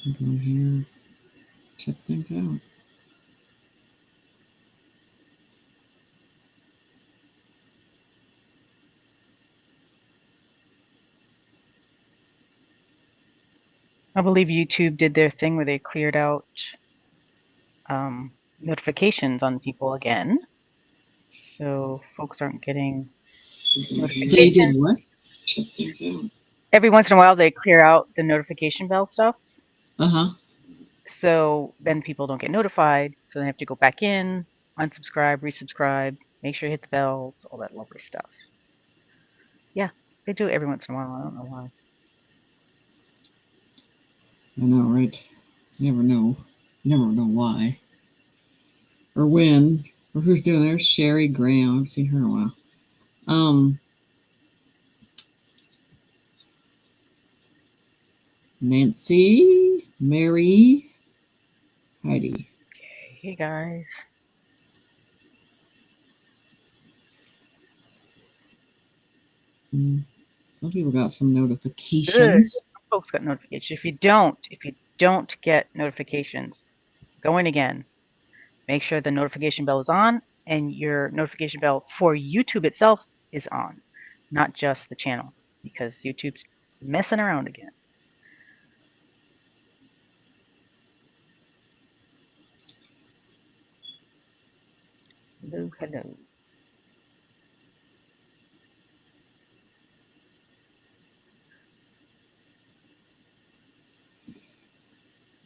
Go here, check things out. I believe YouTube did their thing where they cleared out notifications on people again. So folks aren't getting notifications. They did what? Every once in a while, they clear out the notification bell stuff. Uh-huh. So then people don't get notified. So they have to go back in, unsubscribe, resubscribe, make sure you hit the bells, all that lovely stuff. Yeah, they do it every once in a while. I don't know why. I know, right? You never know. You never know why. Or when. Or who's doing there? Sherry Graham. I haven't seen her in a while. Nancy, Mary, Heidi. Okay, hey guys. Some people got some notifications. Some folks got notifications. If you don't get notifications, go in again. Make sure the notification bell is on and your notification bell for YouTube itself is on, not just the channel, because YouTube's messing around again. Hello, hello.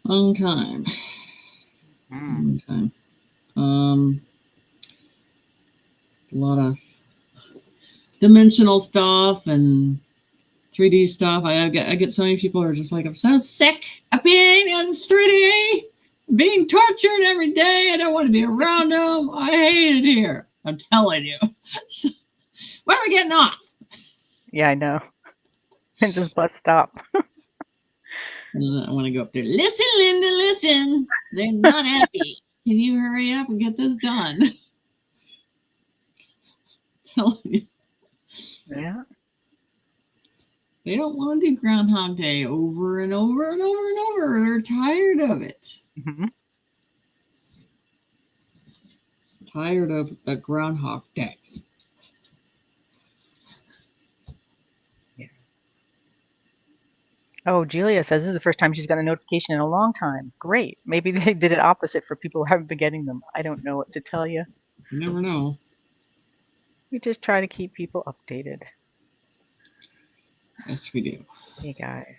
Long time. Long time. A lot of dimensional stuff and 3D stuff. I get so many people who are just like, I'm so sick of being in 3D, being tortured every day. I don't want to be around them. I hate it here. I'm telling you. So, when are we getting off? Yeah, I know. And just bus stop. I want to go up there. Listen, Linda, listen. They're not happy. Can you hurry up and get this done? I'm telling you. Yeah. They don't want to do Groundhog Day over and over and over and over. They're tired of it. Mm-hmm. Tired of the Groundhog Day. Yeah. Oh, Julia says this is the first time she's got a notification in a long time. Great. Maybe they did it opposite for people who haven't been getting them. I don't know what to tell you. You never know. We just try to keep people updated. Yes, we do. Hey, guys.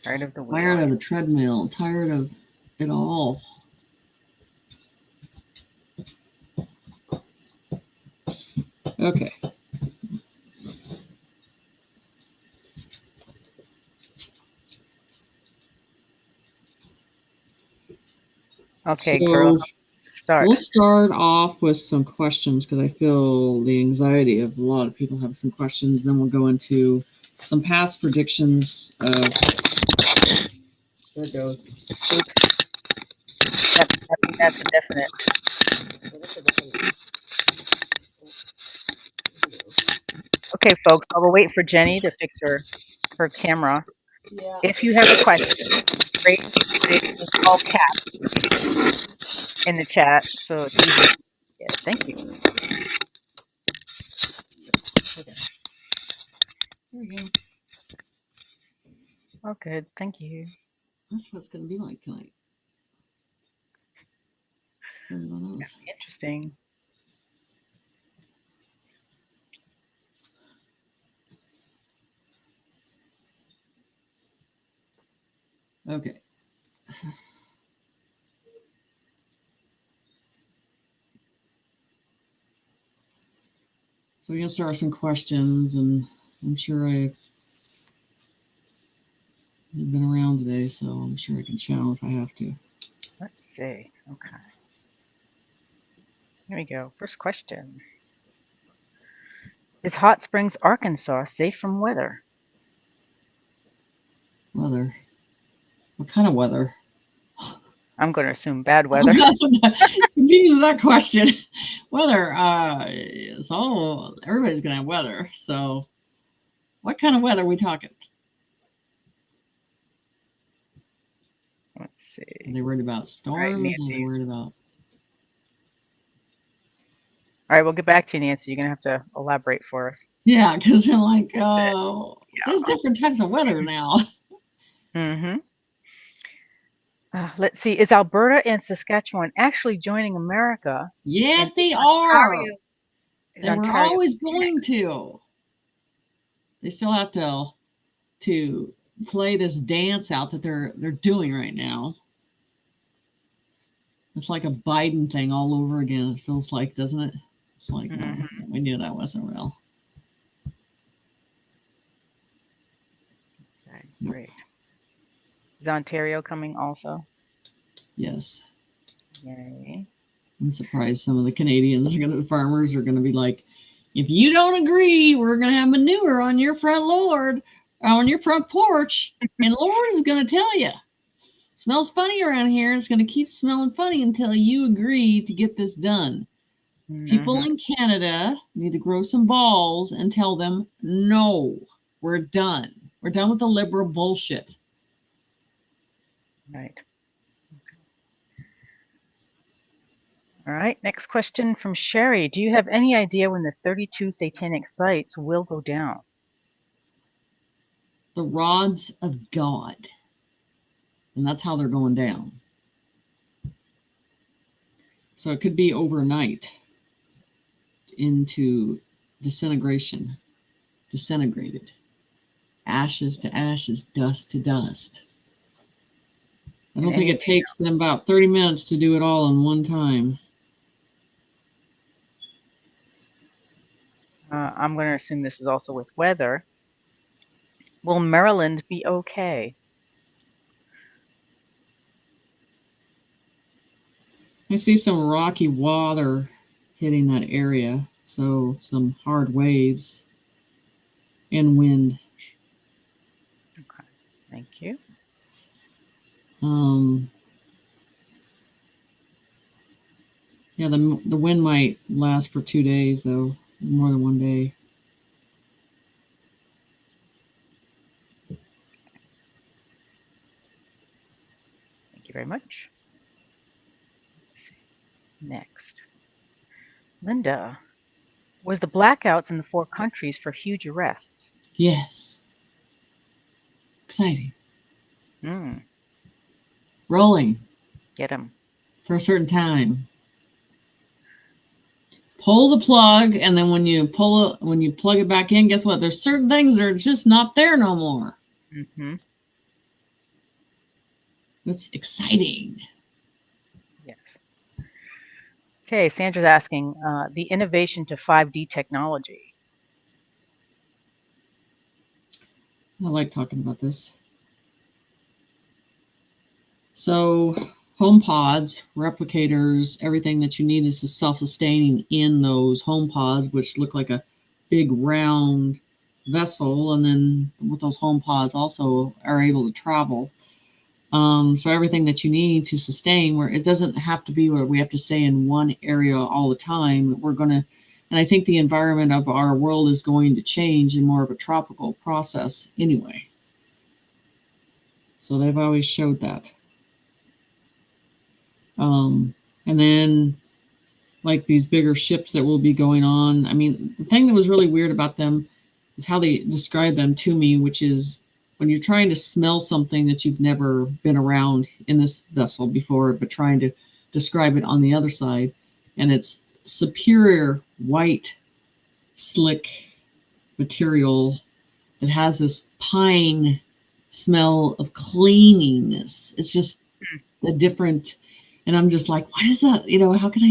Tired of the wheel. Tired of the treadmill. Tired of it all. Okay. Okay, so girl. Start. We'll start off with some questions because I feel the anxiety of a lot of people have some questions. Then we'll go into some past predictions of. There it goes. Oops. Yep, I think that's a definite. Okay, folks, while we're waiting for Jenny to fix her camera, Yeah. if you have a question, great, put it in all caps in the chat so it's easy. Yeah, thank you. Okay. There we go. Oh, good. Thank you. That's what it's going to be like tonight. So everyone knows. Interesting. Okay. So we're going to start with some questions, and I'm sure I've been around today, so I'm sure I can channel if I have to. Let's see. Okay. Here we go. First question. Is Hot Springs, Arkansas safe from weather? Weather. What kind of weather? I'm going to assume bad weather. Confused with that question. Weather. So everybody's gonna have weather. So, what kind of weather are we talking? Let's see. Are they worried about storms? Right, Are Nancy. they worried about? All right, we'll get back to you, Nancy. You're going to have to elaborate for us. Yeah, because I'm like, Yeah. there's different types of weather now. Mm-hmm. Let's see. Is Alberta and Saskatchewan actually joining America? Yes, And they is are. Ontario, is They were Ontario always next? going to. They still have to play this dance out that they're doing right now. It's like a Biden thing all over again. It feels like, doesn't it? It's like, we knew that wasn't real. Okay, great. Is Ontario coming also? Yes. Yay. I'm surprised some of the Canadians the farmers are gonna be like, if you don't agree, we're gonna have manure on your on your front porch, and Lord is gonna tell you. Smells funny around here. It's gonna keep smelling funny until you agree to get this done. People in Canada need to grow some balls and tell them, no, we're done. We're done with the liberal bullshit. Right. All right, next question from Sherry. Do you have any idea when the 32 satanic sites will go down? The rods of God. And that's how they're going down. So it could be overnight into disintegration, disintegrated, ashes to ashes, dust to dust. I don't think it takes them about 30 minutes to do it all in one time. I'm going to assume this is also with weather. Will Maryland be okay? I see some rocky water hitting that area, so some hard waves and wind. Okay, thank you. Yeah, the wind might last for 2 days, though, more than 1 day. Thank you very much. Let's see. Next. Linda, was the blackouts in the 4 countries for huge arrests? Yes. Exciting. Rolling. Get them. For a certain time. Pull the plug, and then when you plug it back in, guess what? There's certain things that are just not there no more. That's exciting. Yes. Okay, Sandra's asking the innovation to 5D technology. I like talking about this. So home pods, replicators, everything that you need is self-sustaining in those home pods, which look like a big round vessel. And then with those home pods also are able to travel. So everything that you need to sustain, where it doesn't have to be where we have to stay in one area all the time. And I think the environment of our world is going to change in more of a tropical process anyway. So they've always showed that. And then like these bigger ships that will be going on. I mean, the thing that was really weird about them is how they describe them to me, which is when you're trying to smell something that you've never been around in this vessel before, but trying to describe it on the other side. And it's superior white, slick material that has this pine smell of cleanliness. It's just a different, and I'm just like, what is that? You know, how can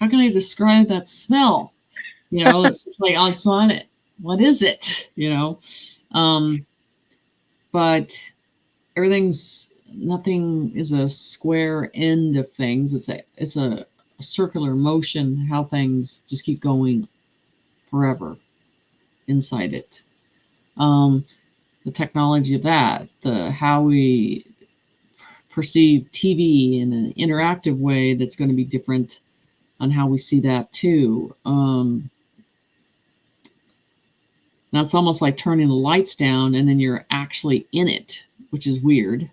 I describe that smell? You know, it's just like, I saw it. What is it? You know? But nothing is a square end of things. It's a circular motion, how things just keep going forever inside it. The technology of that, how we perceive TV in an interactive way that's going to be different on how we see that too. That's almost like turning the lights down and then you're actually in it, which is weird,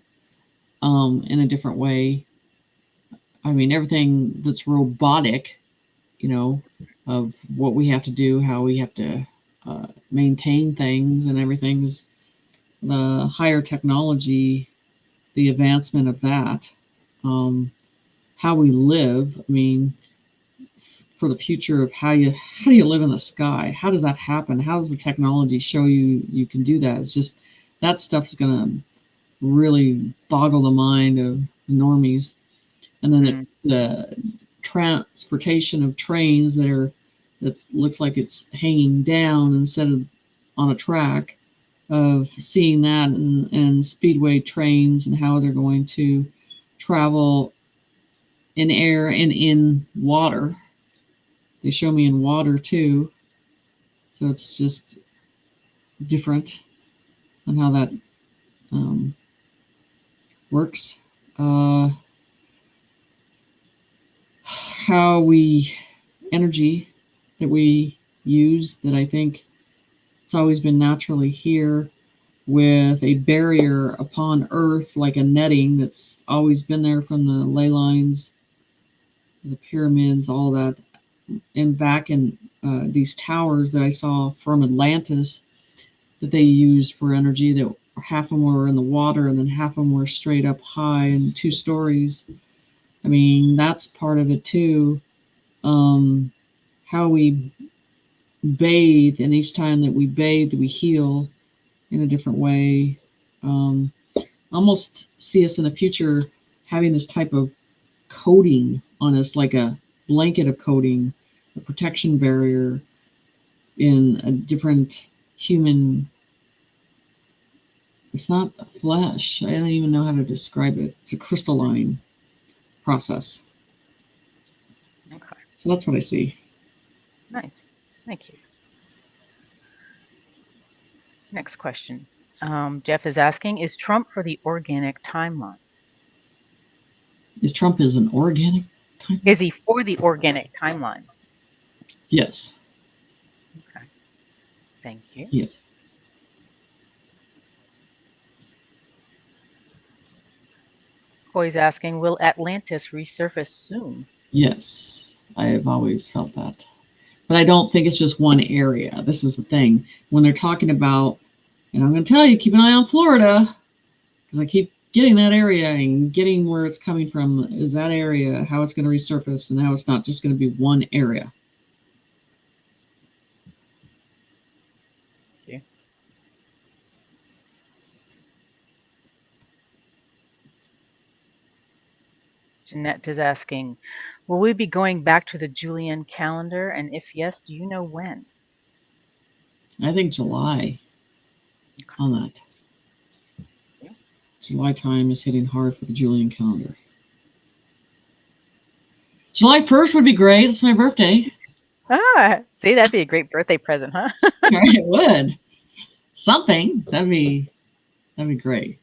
in a different way. I mean, everything that's robotic, you know, of what we have to do, how we have to maintain things and everything's the higher technology, the advancement of that, how we live. I mean, for the future of how do you live in the sky? How does that happen? How does the technology show you can do that? It's just that stuff's gonna really boggle the mind of normies. And then the transportation of trains that looks like it's hanging down instead of on a track, of seeing that, and speedway trains and how they're going to travel in air and in water. They show me in water too. So it's just different on how that works. How energy that we use, that I think it's always been naturally here, with a barrier upon Earth, like a netting that's always been there from the ley lines, the pyramids, all that, and back in these towers that I saw from Atlantis that they used for energy, that half of them were in the water and then half of them were straight up high and 2 stories. I mean, that's part of it too. How we bathe, and each time that we bathe, we heal in a different way. Almost see us in the future having this type of coating on us, like a blanket of coating, a protection barrier in a different human. It's not flesh. I don't even know how to describe it. It's a crystalline process. Okay. So that's what I see. Nice. Thank you. Next question. Jeff is asking, is Trump for the organic timeline? Is Trump an organic timeline? Is he for the organic timeline? Yes. Okay. Thank you. Yes. Coy's asking, will Atlantis resurface soon? Yes. I have always felt that. But I don't think it's just one area. This is the thing. When they're talking about, and I'm going to tell you, keep an eye on Florida, because I keep getting that area and getting where it's coming from, is that area, how it's going to resurface, and how it's not just going to be one area. Thank you. Jeanette is asking, will we be going back to the Julian calendar? And if yes, do you know when? I think July on that. Yeah. July time is hitting hard for the Julian calendar. July 1st would be great. It's my birthday. See, that'd be a great birthday present, huh? It would. Something. That'd be great.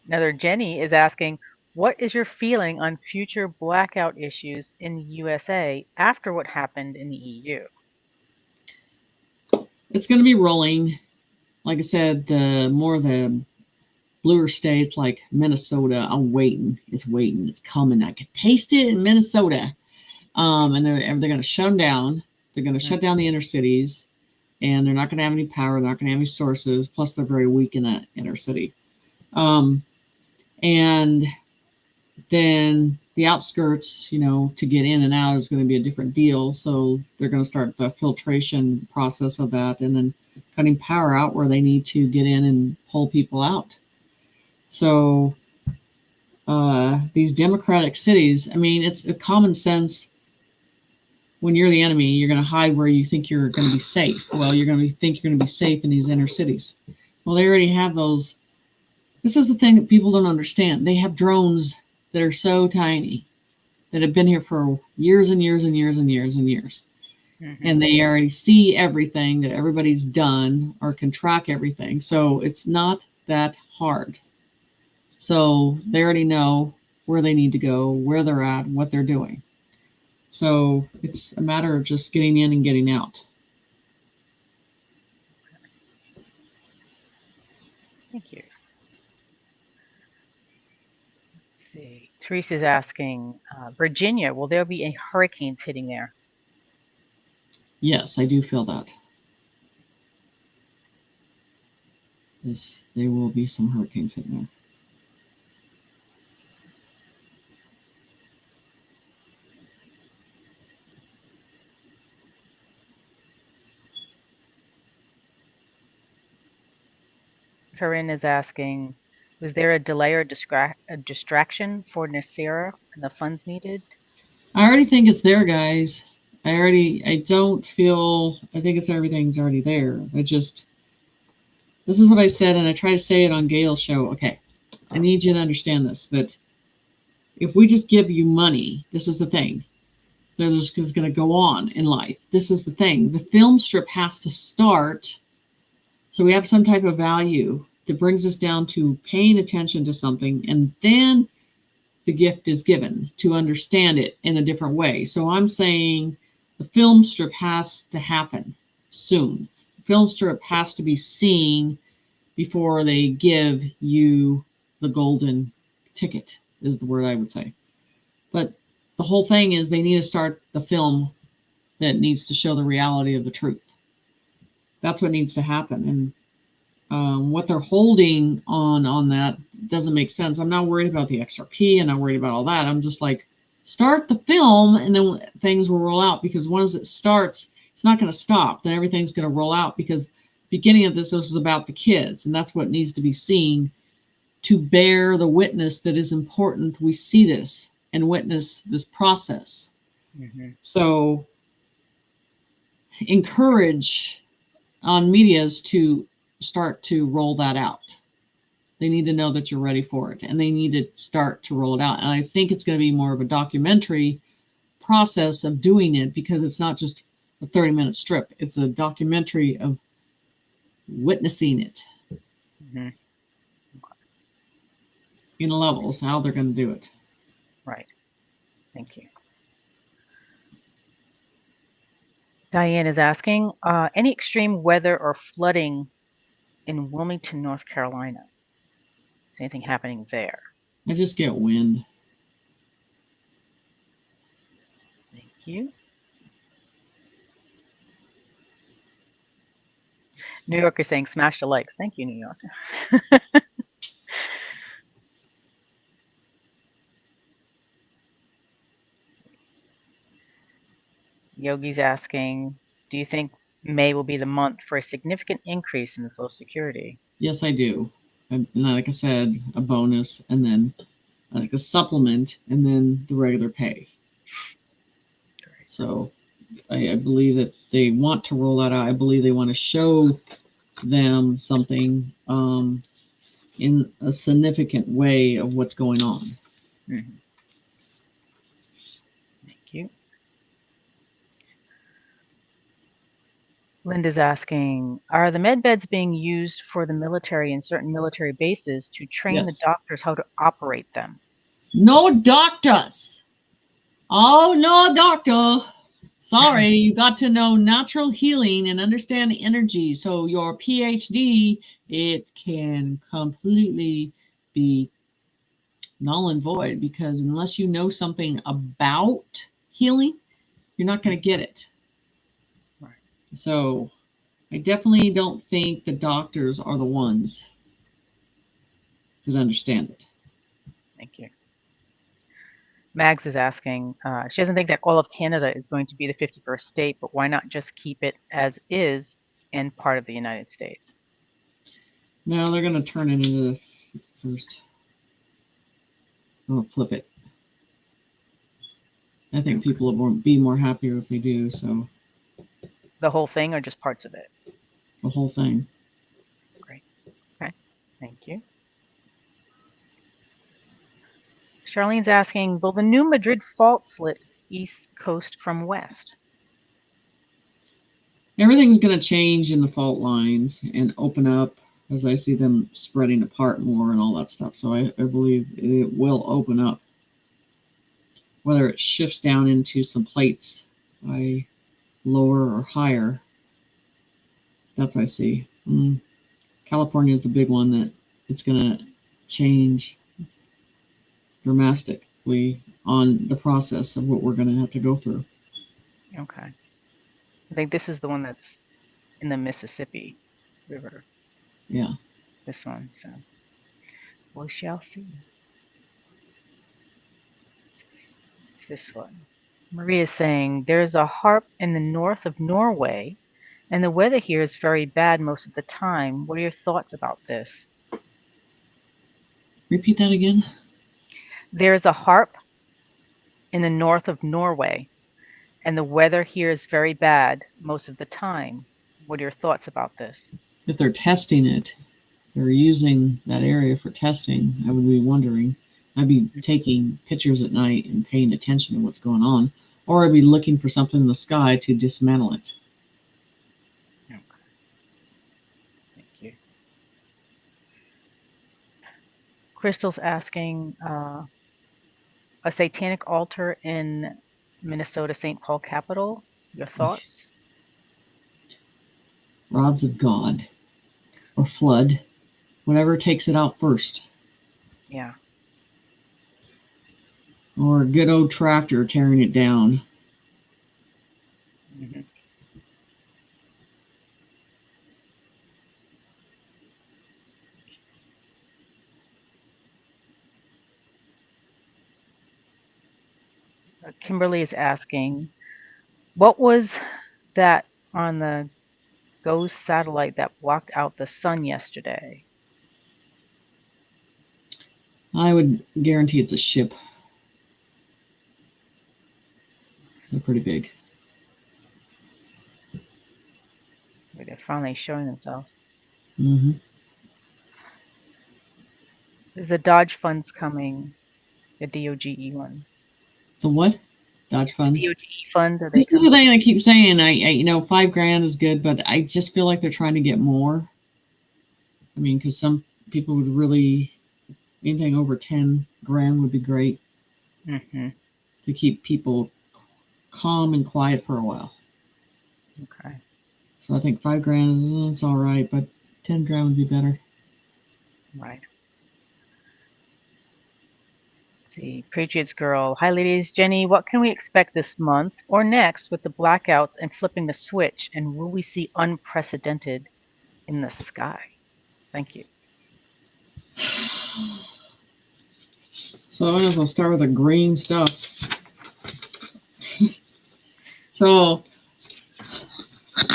Another Jenny is asking, what is your feeling on future blackout issues in the USA after what happened in the EU? It's going to be rolling. Like I said, the more the bluer states like Minnesota, I'm waiting. It's waiting. It's coming. I can taste it in Minnesota. And they're going to shut them down. They're going to shut down the inner cities, and they're not going to have any power. They're not going to have any sources. Plus, they're very weak in that inner city. And then the outskirts, to get in and out is going to be a different deal. So they're going to start the filtration process of that, and then cutting power out where they need to get in and pull people out. So these democratic cities, I mean, it's a common sense. When you're the enemy, you're going to hide where you think you're going to be safe. Well, you're going to think you're going to be safe in these inner cities. Well, they already have those. This is the thing that people don't understand. They have drones that are so tiny that have been here for years and years and years and years and years. and they already see everything that everybody's done or can track everything. So it's not that hard. So they already know where they need to go, where they're at, what they're doing. So it's a matter of just getting in and getting out. Thank you. Let's see. Teresa's asking, Virginia, will there be any hurricanes hitting there? Yes, I do feel that. Yes, there will be some hurricanes hitting there. Corinne is asking, was there a delay or a distraction for NESARA and the funds needed? I already think it's there, guys. I don't feel, I think it's everything's already there. This is what I said, and I try to say it on Gail's show. Okay, I need you to understand this, that if we just give you money, this is the thing. They're just going to go on in life. This is the thing. The film strip has to start, so we have some type of value that brings us down to paying attention to something, and then the gift is given to understand it in a different way. So I'm saying the film strip has to happen soon. The film strip has to be seen before they give you the golden ticket, is the word I would say. But the whole thing is they need to start the film that needs to show the reality of the truth. That's what needs to happen. And what they're holding on that doesn't make sense. I'm not worried about the XRP. I'm not worried about all that. I'm just like, start the film and then things will roll out, because once it starts, it's not going to stop. Then everything's going to roll out, because beginning of this is about the kids, and that's what needs to be seen to bear the witness that is important. We see this and witness this process. So encourage on medias to start to roll that out. They need to know that you're ready for it, and they need to start to roll it out. And I think it's going to be more of a documentary process of doing it, because it's not just a 30-minute strip. It's a documentary of witnessing it in levels, how they're going to do it. Right. Thank you. Diane is asking, any extreme weather or flooding in Wilmington, North Carolina? Is anything happening there? I just get wind. Thank you. New York is saying smash the likes. Thank you, New York. Yogi's asking, do you think May will be the month for a significant increase in the Social Security? Yes, I do. And like I said, a bonus, and then like a supplement, and then the regular pay. So I believe that they want to roll that out. I believe they want to show them something in a significant way of what's going on. Thank you. Linda's asking, are the Medbeds being used for the military in certain military bases to train the doctors how to operate them? No doctors. Oh, no doctor. Sorry, you got to know natural healing and understand energy. So your PhD, it can completely be null and void, because unless you know something about healing, you're not going to get it. Right. So I definitely don't think the doctors are the ones that understand it. Thank you. Mags is asking, she doesn't think that all of Canada is going to be the 51st state, but why not just keep it as is and part of the United States? No, they're going to turn it into the first. Or flip it. I think people will be more happier if they do. So the whole thing, or just parts of it? The whole thing. Great. Okay. Thank you. Charlene's asking, will the new Madrid fault slit east coast from west? Everything's going to change in the fault lines and open up as I see them spreading apart more and all that stuff. So I believe it will open up. Whether it shifts down into some plates by lower or higher, that's what I see. California is the big one that it's going to change dramatically on the process of what we're going to have to go through. Okay. I think this is the one that's in the Mississippi River. Yeah. This one. So we shall see. It's this one. Maria is saying there's a HAARP in the north of Norway, and the weather here is very bad most of the time. What are your thoughts about this? Repeat that again. There's a HAARP in the north of Norway, and the weather here is very bad most of the time. What are your thoughts about this? If they're testing it, they're using that area for testing, I would be wondering. I'd be taking pictures at night and paying attention to what's going on, or I'd be looking for something in the sky to dismantle it. Okay. Thank you. Crystal's asking, a satanic altar in Minnesota, St. Paul Capitol. Your thoughts? Rods of God or flood, whatever takes it out first. Yeah. Or a good old tractor tearing it down. Mm-hmm. Kimberly is asking, what was that on the GOES satellite that blocked out the sun yesterday? I would guarantee it's a ship. They're pretty big. They're finally showing themselves. Mm-hmm. The Dodge funds coming, the DOGE ones. The what? Dodge funds? The DOGE funds, are they This is the thing I keep saying. I $5,000 is good, but I just feel like they're trying to get more. I mean, because some people would really, anything over 10 grand would be great. Mm-hmm. To keep people calm and quiet for a while. Okay. So I think $5,000 is all right, but 10 grand would be better. Right. Let's see, Patriots Girl. Hi, ladies. Jenny, what can we expect this month or next with the blackouts and flipping the switch? And will we see unprecedented in the sky? Thank you. So I might as well start with the green stuff. So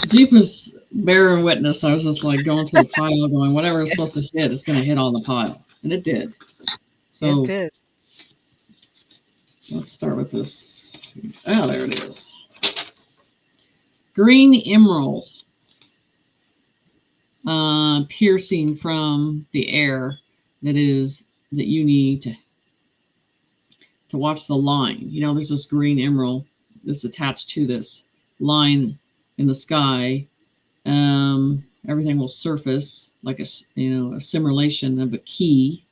Jeep was bearing witness. I was just like going through the pile going, whatever it's supposed to hit, it's going to hit on the pile. And it did. So it did. Let's start with this. Oh, there it is. Green emerald. Piercing from the air that you need to watch the line. There's this green emerald that's attached to this line in the sky. Everything will surface like a simulation of a key,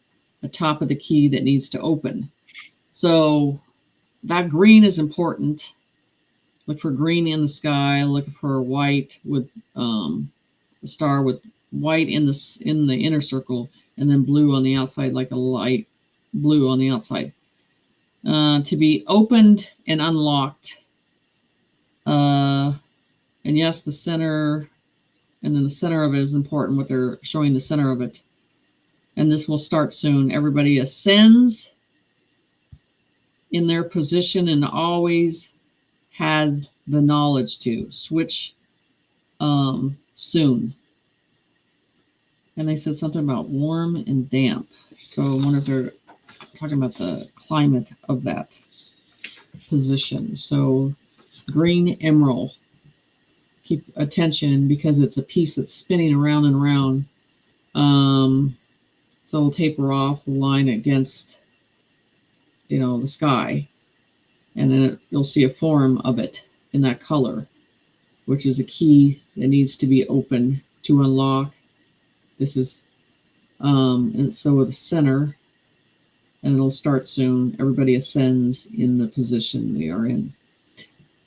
the top of the key that needs to open. So that green is important. Look for green in the sky. Look for white with a star with white in the inner circle, and then blue on the outside, like a light blue on the outside. To be opened and unlocked. And yes, the center, and then the center of it is important, what they're showing the center of it. And this will start soon. Everybody ascends in their position and always has the knowledge to switch soon. And they said something about warm and damp. So I wonder if they're talking about the climate of that position. So green emerald. Keep attention because it's a piece that's spinning around and around. So it'll taper off the line against, the sky. And then you'll see a form of it in that color. which is a key that needs to be open to unlock. This is, and so the center, and it'll start soon. Everybody ascends in the position they are in.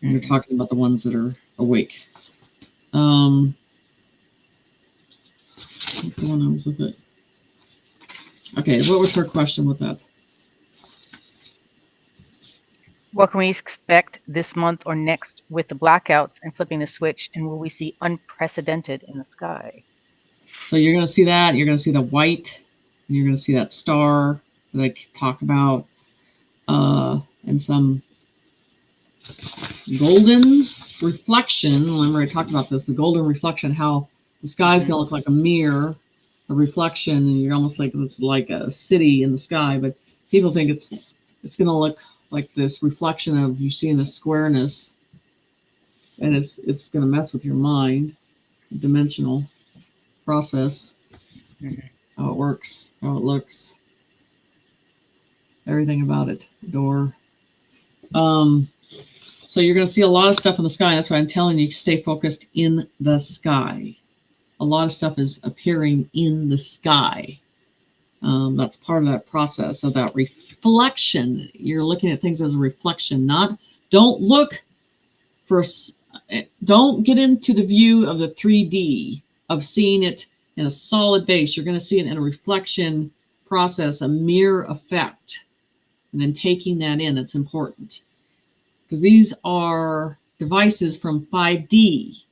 And you're talking about the ones that are awake. What one was with it? Okay, what was her question with that? What can we expect this month or next with the blackouts and flipping the switch? And will we see unprecedented in the sky? So you're going to see that. You're going to see the white. And you're going to see that star that I talk about. And some golden reflection. Remember I talked about this. The golden reflection, how the sky is going to look like a mirror, a reflection. And you're almost like it's like a city in the sky. But people think it's going to look like this reflection of you seeing the squareness, and it's going to mess with your mind, dimensional process, how it works, how it looks, everything about it, door. So you're going to see a lot of stuff in the sky. That's why I'm telling you, stay focused in the sky. A lot of stuff is appearing in the sky. That's part of that process of that reflection. You're looking at things as a reflection. Don't get into the view of the 3D of seeing it in a solid base. You're going to see it in a reflection process, a mirror effect, and then taking that in. It's important because these are devices from 5D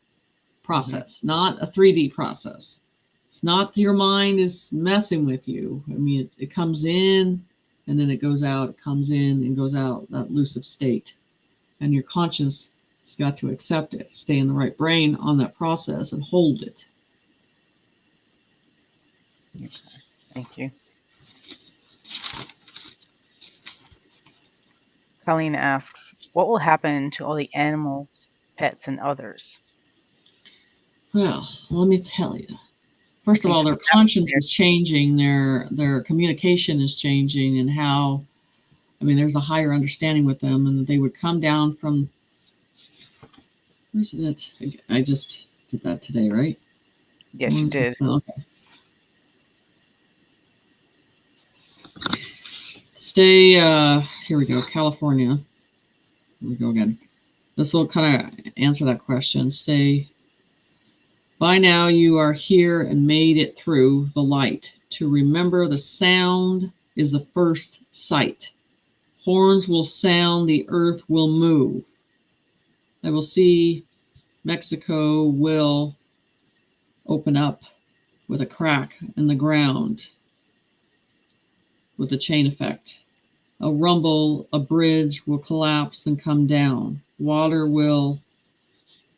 process, not a 3D process. It's not that your mind is messing with you. I mean, it comes in and then it goes out. It comes in and goes out, that elusive state. And your conscience has got to accept it, stay in the right brain on that process and hold it. Thank you. Colleen asks, what will happen to all the animals, pets, and others? Well, let me tell you. First of all, their conscience is changing, their communication is changing, and how, I mean, there's a higher understanding with them, and they would come down from, where's it? I just did that today, right? Yes, you did. Okay. Stay, here we go, California. Here we go again. This will kind of answer that question. Stay. By now you are here and made it through the light. To remember the sound is the first sight. Horns will sound, the earth will move. I will see Mexico will open up with a crack in the ground with a chain effect. A rumble, a bridge will collapse and come down. Water will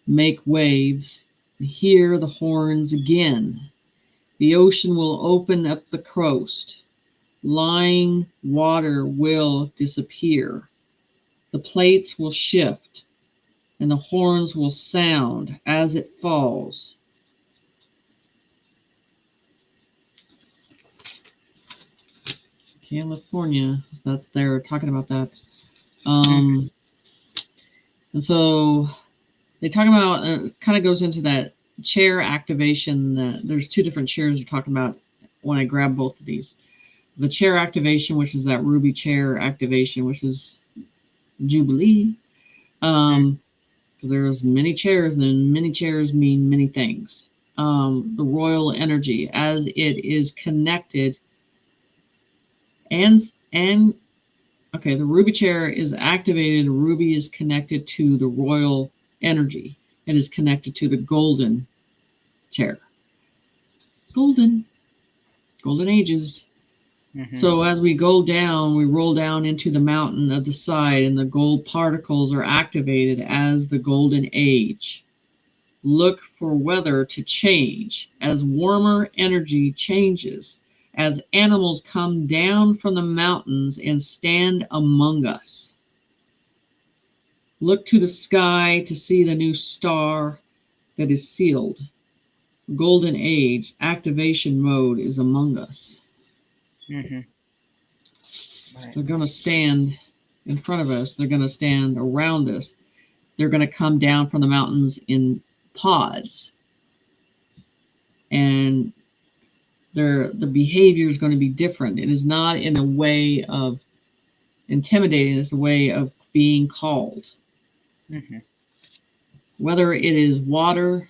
make waves. Hear the horns again. The ocean will open up the coast. Lying water will disappear. The plates will shift, and the horns will sound as it falls. California, that's they're talking about that. And so they talk about, it kind of goes into that chair activation. That there's two different chairs we're talking about when I grab both of these. The chair activation, which is that ruby chair activation, which is Jubilee. Because there's many chairs, and then many chairs mean many things. The royal energy, as it is connected, and okay, the ruby chair is activated. Ruby is connected to the royal energy. It is connected to the golden chair. Golden ages. So as we go down, we roll down into the mountain of the side, and the gold particles are activated as the golden age. Look for weather to change as warmer energy changes, as animals come down from the mountains and stand among us. Look to the sky to see the new star that is sealed. Golden age activation mode is among us. Right. They're going to stand in front of us. They're going to stand around us. they're going to come down from the mountains in pods. And the behavior is going to be different. It is not in a way of intimidating, it's a way of being called. Mm-hmm. Whether it is water,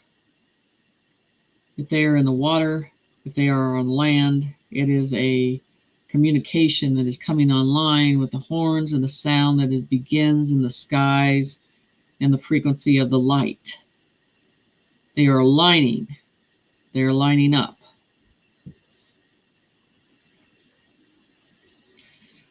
if they are in the water, if they are on land, it is a communication that is coming online with the horns and the sound that it begins in the skies and the frequency of the light. They are aligning. They are lining up.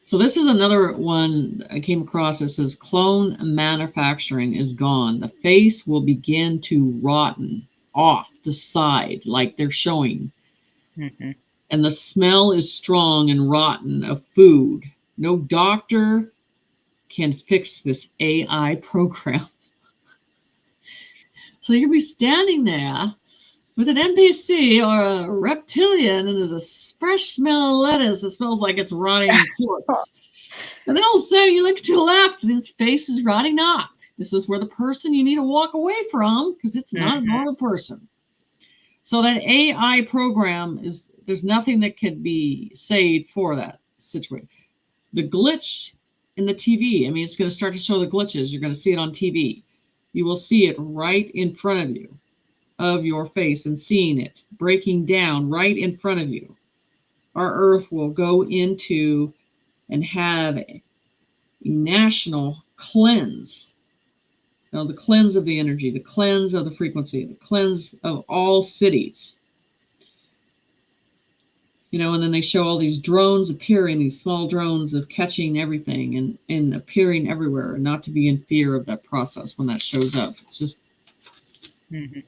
So this is another one I came across that says clone manufacturing is gone. The face will begin to rotten off the side like they're showing. Mm-hmm. And the smell is strong and rotten of food. No doctor can fix this AI program. So you'll be standing there with an NPC or a reptilian, and there's a fresh smell of lettuce that smells like it's rotting corpse. And then all of a sudden you look to the left and his face is rotting off. This is where the person you need to walk away from because it's not a normal person. So that AI program is, there's nothing that can be saved for that situation. The glitch in the TV, I mean, it's going to start to show the glitches. You're going to see it on TV. You will see it right in front of you, of your face, and seeing it breaking down right in front of you. Our Earth will go into and have a national cleanse. You know, the cleanse of the energy, the cleanse of the frequency, the cleanse of all cities. You know, and then they show all these drones appearing, these small drones of catching everything and appearing everywhere, and not to be in fear of that process when that shows up. It's just... Mm-hmm.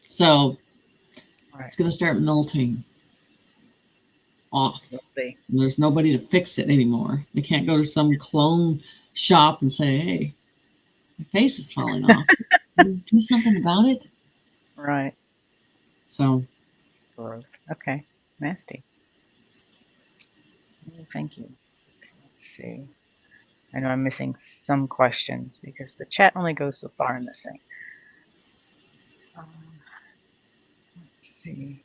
So Right. It's going to start melting off. Lovely. And there's nobody to fix it anymore. They can't go to some clone shop and say, hey, my face is falling off. Do something about it. Right. So... Gross. Okay. Nasty. Thank you. Let's see. I know I'm missing some questions because the chat only goes so far in this thing. Let's see.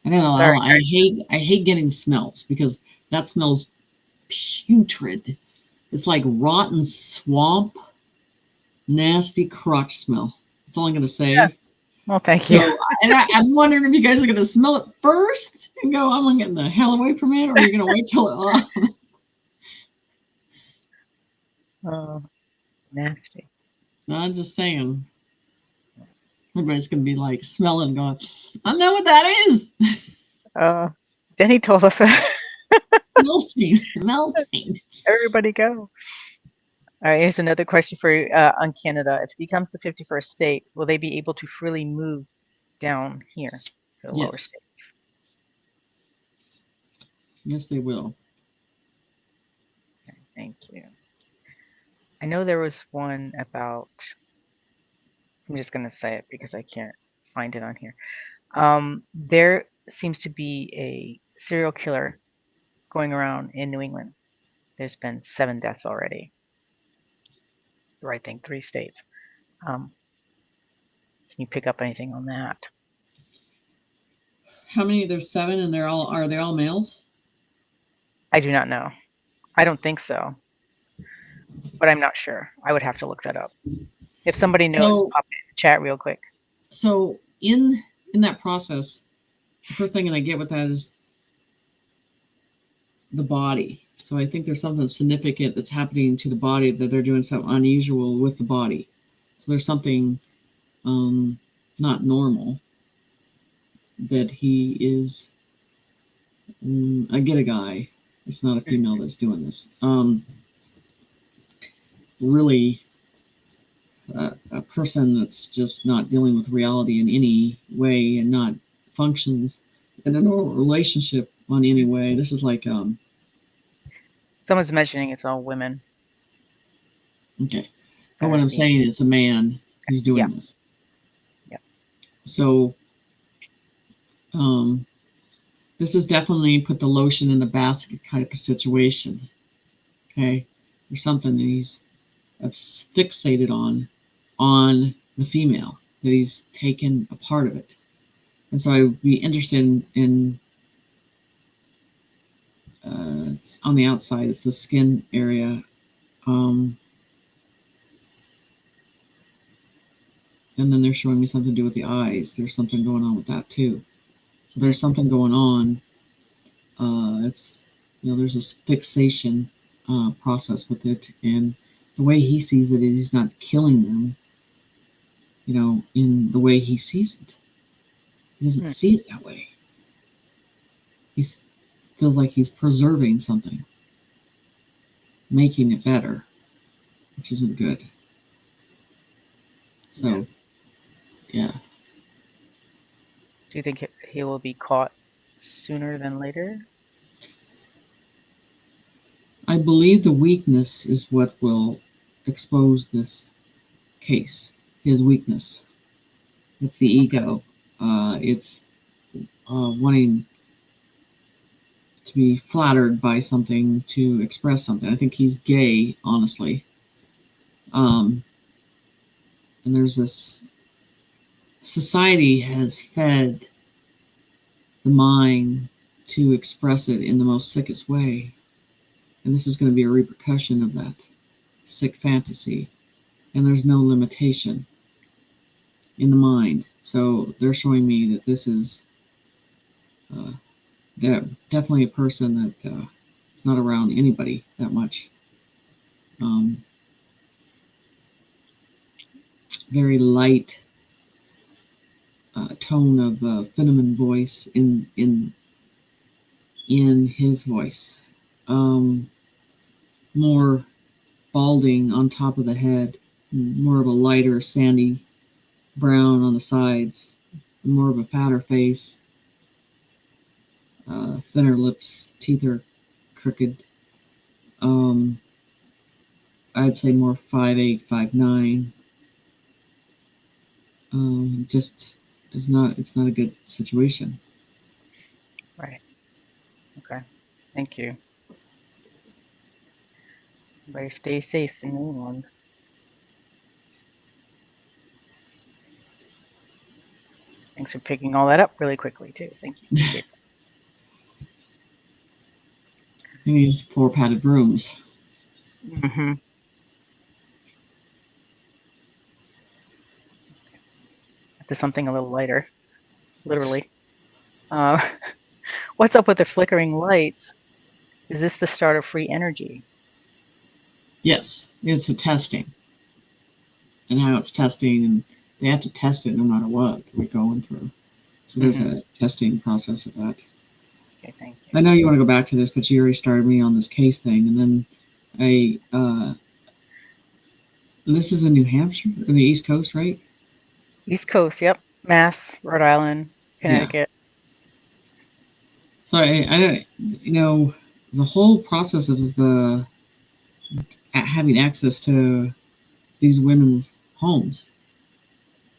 I don't know. Sorry, I hate getting smells because that smells putrid. It's like rotten swamp, nasty crotch smell. That's all I'm going to say. Yeah. Well, thank you. So, and I'm wondering if you guys are going to smell it first and go, I'm getting the hell away from it, or are you going to wait till it... Oh, nasty. No, I'm just saying. Everybody's going to be like smelling, going, I know what that is. Denny told us. Melting. Everybody go. All right, here's another question for you on Canada. If it becomes the 51st state, will they be able to freely move down here to the lower states? Yes, they will. Okay, thank you. I know there was one about, I'm just going to say it because I can't find it on here. There seems to be a serial killer going around in New England. There's been 7 deaths already. Or I think 3 states. Can you pick up anything on that? How many? There's 7, and are they all males? I do not know. I don't think so, but I'm not sure. I would have to look that up. If somebody knows, pop it in the chat real quick. So in that process, the first thing that I get with that is the body. So I think there's something significant that's happening to the body, that they're doing something unusual with the body. So there's something not normal that he is. I get a guy. It's not a female that's doing this. Really, a person that's just not dealing with reality in any way and not functions in a normal relationship on any way. This is like someone's mentioning it's all women. Okay, but what I'm saying is a man who's doing this. Yeah. So this is definitely put the lotion in the basket type of situation. Okay. There's something that he's fixated on the female, that he's taken a part of it. And so I would be interested in it's on the outside, it's the skin area. And then they're showing me something to do with the eyes. There's something going on with that too. So there's something going on. It's, there's this fixation process with it, and the way he sees it is he's not killing them, in the way he sees it. He doesn't see it that way. He feels like he's preserving something, making it better, which isn't good. So, yeah. Do you think he will be caught sooner than later? I believe the weakness is what will expose this case. His weakness. It's the ego. It's wanting to be flattered by something, to express something. I think he's gay, honestly. And there's this society has fed the mind to express it in the most sickest way. And this is going to be a repercussion of that sick fantasy. And there's no limitation in the mind. So they're showing me that this is definitely a person that is not around anybody that much. Very light tone of feminine voice in his voice. More balding on top of the head, more of a lighter sandy brown on the sides, more of a fatter face, thinner lips, teeth are crooked. I'd say more 5'8", 5'9". Just it's not a good situation. Right. Okay. Thank you. Everybody stay safe in England. Thanks for picking all that up really quickly too. Thank you. Appreciate that. He needs 4 padded rooms. Mm-hmm. To something a little lighter, literally. What's up with the flickering lights? Is this the start of free energy? Yes, it's a testing. And how it's testing, and they have to test it no matter what we're going through. So there's a testing process of that. Okay, thank you. I know you want to go back to this, but you already started me on this case thing, and then this is in New Hampshire, or the East Coast, right? East Coast, yep. Mass, Rhode Island, Connecticut. Yeah. So I the whole process of having access to these women's homes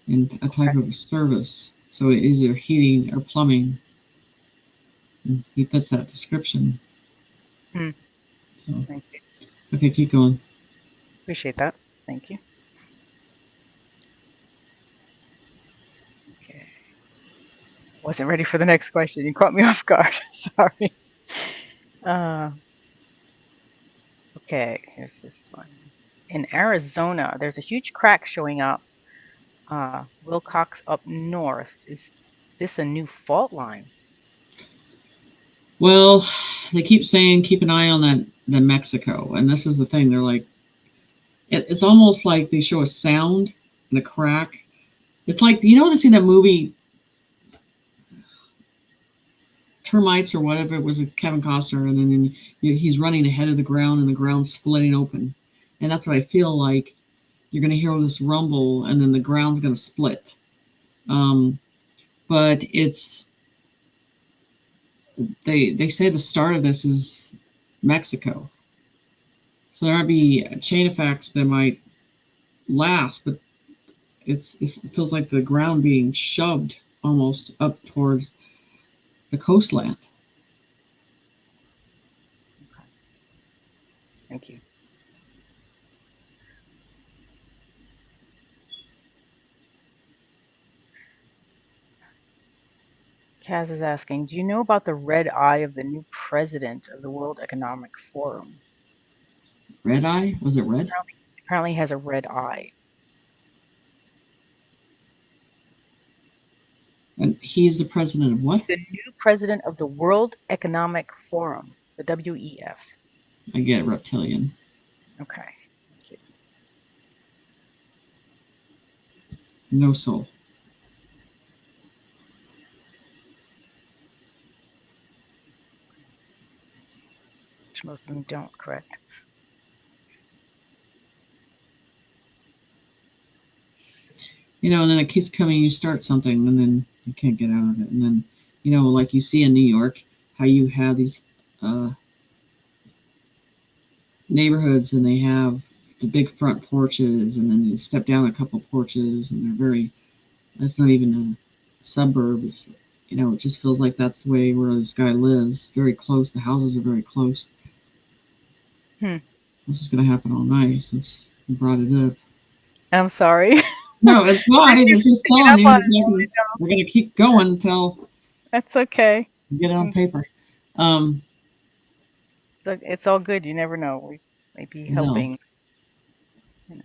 and a type of service. So it is either heating or plumbing. And he fits that description. So, Thank you. Okay, keep going. Appreciate that. Thank you. Okay. Wasn't ready for the next question. You caught me off guard. Sorry. Okay, here's this one. In Arizona, there's a huge crack showing up. Wilcox up north. Is this a new fault line? Well, they keep saying keep an eye on the Mexico, and this is the thing. They're like, it's almost like they show a sound and a crack. It's like, this in that movie Termites or whatever it was, Kevin Costner, and then he's running ahead of the ground and the ground's splitting open, and that's what I feel like. You're going to hear this rumble, and then the ground's going to split. But it's they say the start of this is Mexico, so there might be chain effects that might last, but it feels like the ground being shoved almost up towards the coastland. Okay. Thank you. Kaz is asking, do you know about the red eye of the new president of the World Economic Forum? Red eye? Was it red? Apparently has a red eye. And he's the president of what? The new president of the World Economic Forum, the WEF. I get reptilian. Okay. No soul. Which most of them don't, correct? And then it keeps coming, you start something, and then you can't get out of it. And then, like you see in New York, how you have these neighborhoods, and they have the big front porches, and then you step down a couple porches, and that's not even a suburb. It's, it just feels like that's the way where this guy lives. Very close. The houses are very close. This is going to happen all night since you brought it up. I'm sorry. No, it's fine. It's just telling you. We're going to keep going until. That's okay. You get it on paper. It's all good. You never know. We might be helping. Do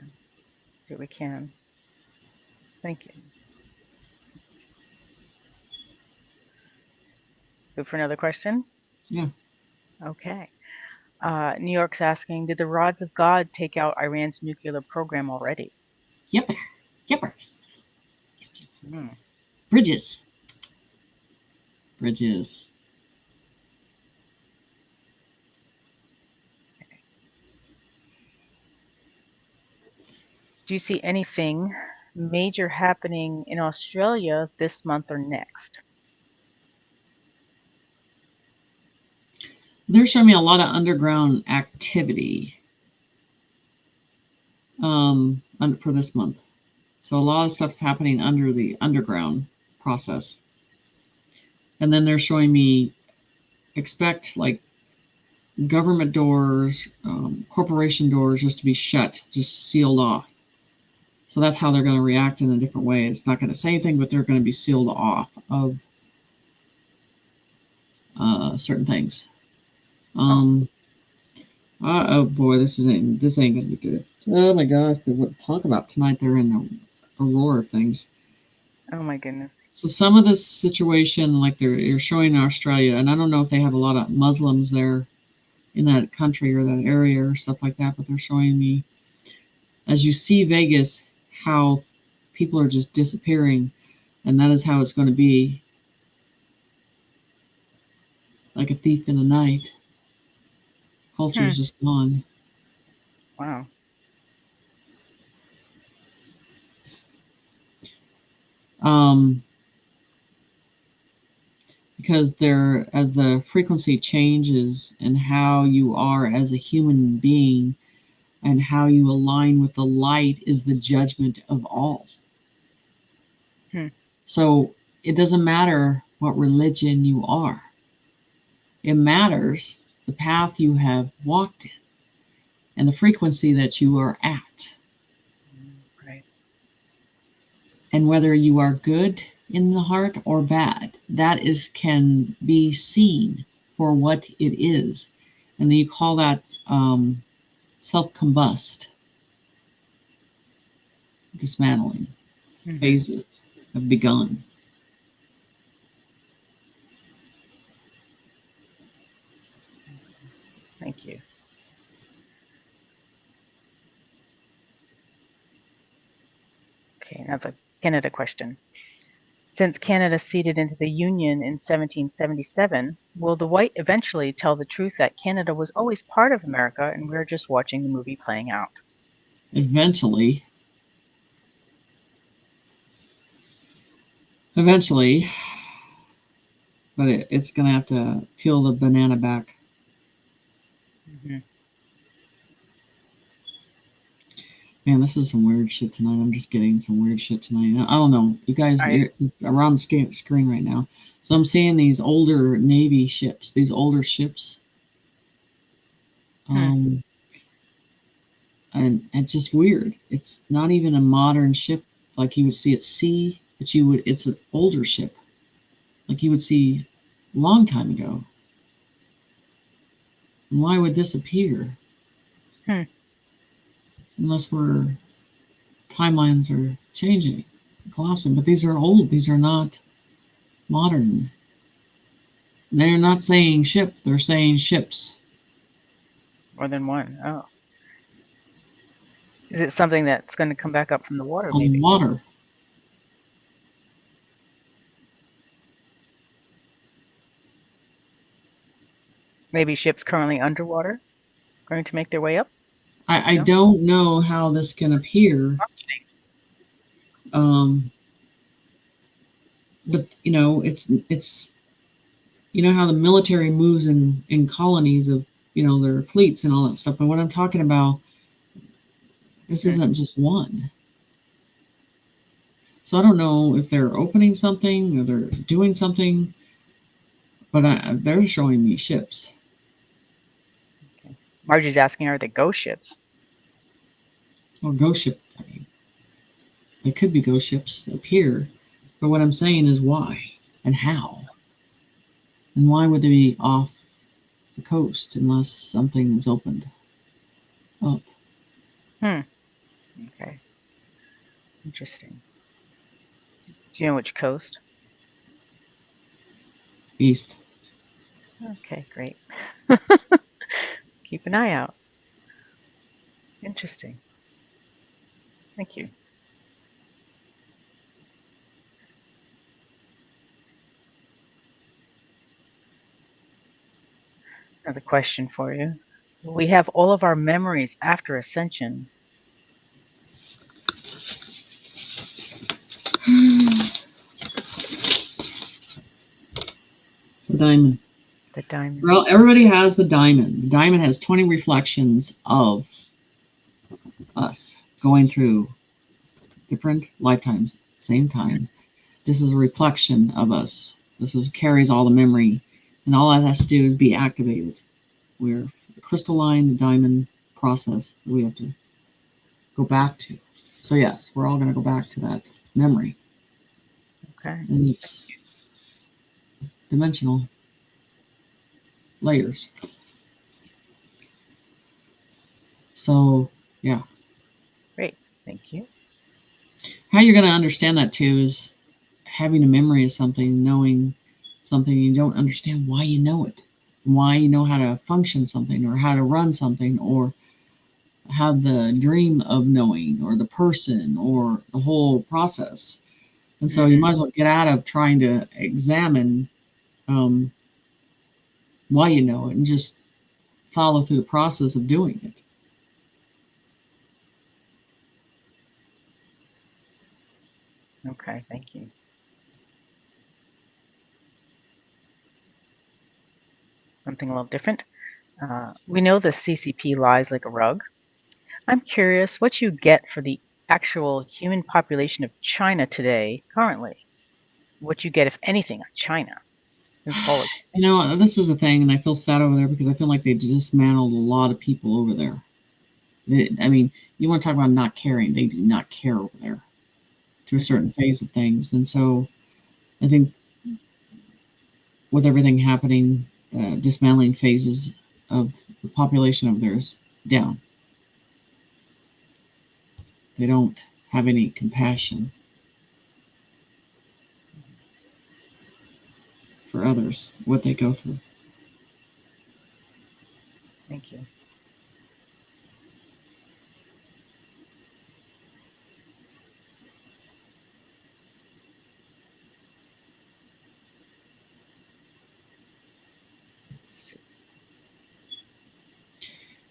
what we can. Thank you. Good for another question? Yeah. Okay. New York's asking, did the rods of God take out Iran's nuclear program already? Yep. Bridges. Do you see anything major happening in Australia this month or next? They're showing me a lot of underground activity for this month. So a lot of stuff's happening under the underground process. And then they're showing me expect like government doors, corporation doors just to be shut, just sealed off. So that's how they're going to react in a different way. It's not going to say anything, but they're going to be sealed off of certain things. Oh boy, this ain't gonna be good. Oh my gosh, what talk about tonight? They're in the aurora things. Oh my goodness. So some of this situation, like they're showing in Australia, and I don't know if they have a lot of Muslims there in that country or that area or stuff like that, but they're showing me, as you see Vegas, how people are just disappearing, and that is how it's going to be, like a thief in the night. Culture is just gone. Wow. Because as the frequency changes and how you are as a human being and how you align with the light is the judgment of all. So it doesn't matter what religion you are. It matters the path you have walked in and the frequency that you are at. Right. And whether you are good in the heart or bad, that can be seen for what it is. And then you call that self-combust. Dismantling phases have begun. Thank you. Okay, another Canada question. Since Canada ceded into the Union in 1777, will the white eventually tell the truth that Canada was always part of America and we're just watching the movie playing out? Eventually. But it's going to have to peel the banana back. Man, this is some weird shit tonight. I'm just getting some weird shit tonight. I don't know. You guys are around the screen right now. So I'm seeing these older Navy ships, these older ships. And it's just weird. It's not even a modern ship like you would see at sea, but it's an older ship. like you would see a long time ago. And why would this appear? Unless we're timelines are changing, collapsing. But these are old. These are not modern. They're not saying ship. They're saying ships. More than one. Oh. Is it something that's going to come back up from the water? On Maybe water. Maybe ships currently underwater going to make their way up. I don't know how this can appear. But you know, it's you know how the military moves in colonies of, you know, their fleets and all that stuff. But what I'm talking about, this isn't just one. So I don't know if they're opening something or they're doing something, but they're showing me ships. Okay. Margie's asking, are they ghost ships? Or ghost ship. I mean, they could be ghost ships up here, but what I'm saying is why and how, and why would they be off the coast unless something is opened up? Okay. Interesting. Do you know which coast? East. Okay, great. Keep an eye out. Interesting. Thank you. Another question for you. We have all of our memories after Ascension. The diamond. The diamond. Well, everybody has the diamond. The diamond has 20 reflections of us going through different lifetimes, same time. This is a reflection of us. This carries all the memory, and all that has to do is be activated. We're the crystalline, the diamond process that we have to go back to. So yes, we're all going to go back to that memory. Okay. And it's dimensional layers. So yeah. Great. Thank you. How you're going to understand that too is having a memory of something, knowing something, you don't understand why you know it, why you know how to function something or how to run something or have the dream of knowing or the person or the whole process. And so you might as well get out of trying to examine why you know it and just follow through the process of doing it. Okay, thank you. Something a little different. We know the CCP lies like a rug. I'm curious what you get for the actual human population of China today, currently. What you get, if anything, on China. Since Paul is... You know, this is the thing, and I feel sad over there because I feel like they dismantled a lot of people over there. I mean, you want to talk about not caring. They do not care over there to a certain phase of things. And so I think with everything happening, dismantling phases of the population of theirs down. They don't have any compassion for others, what they go through. Thank you.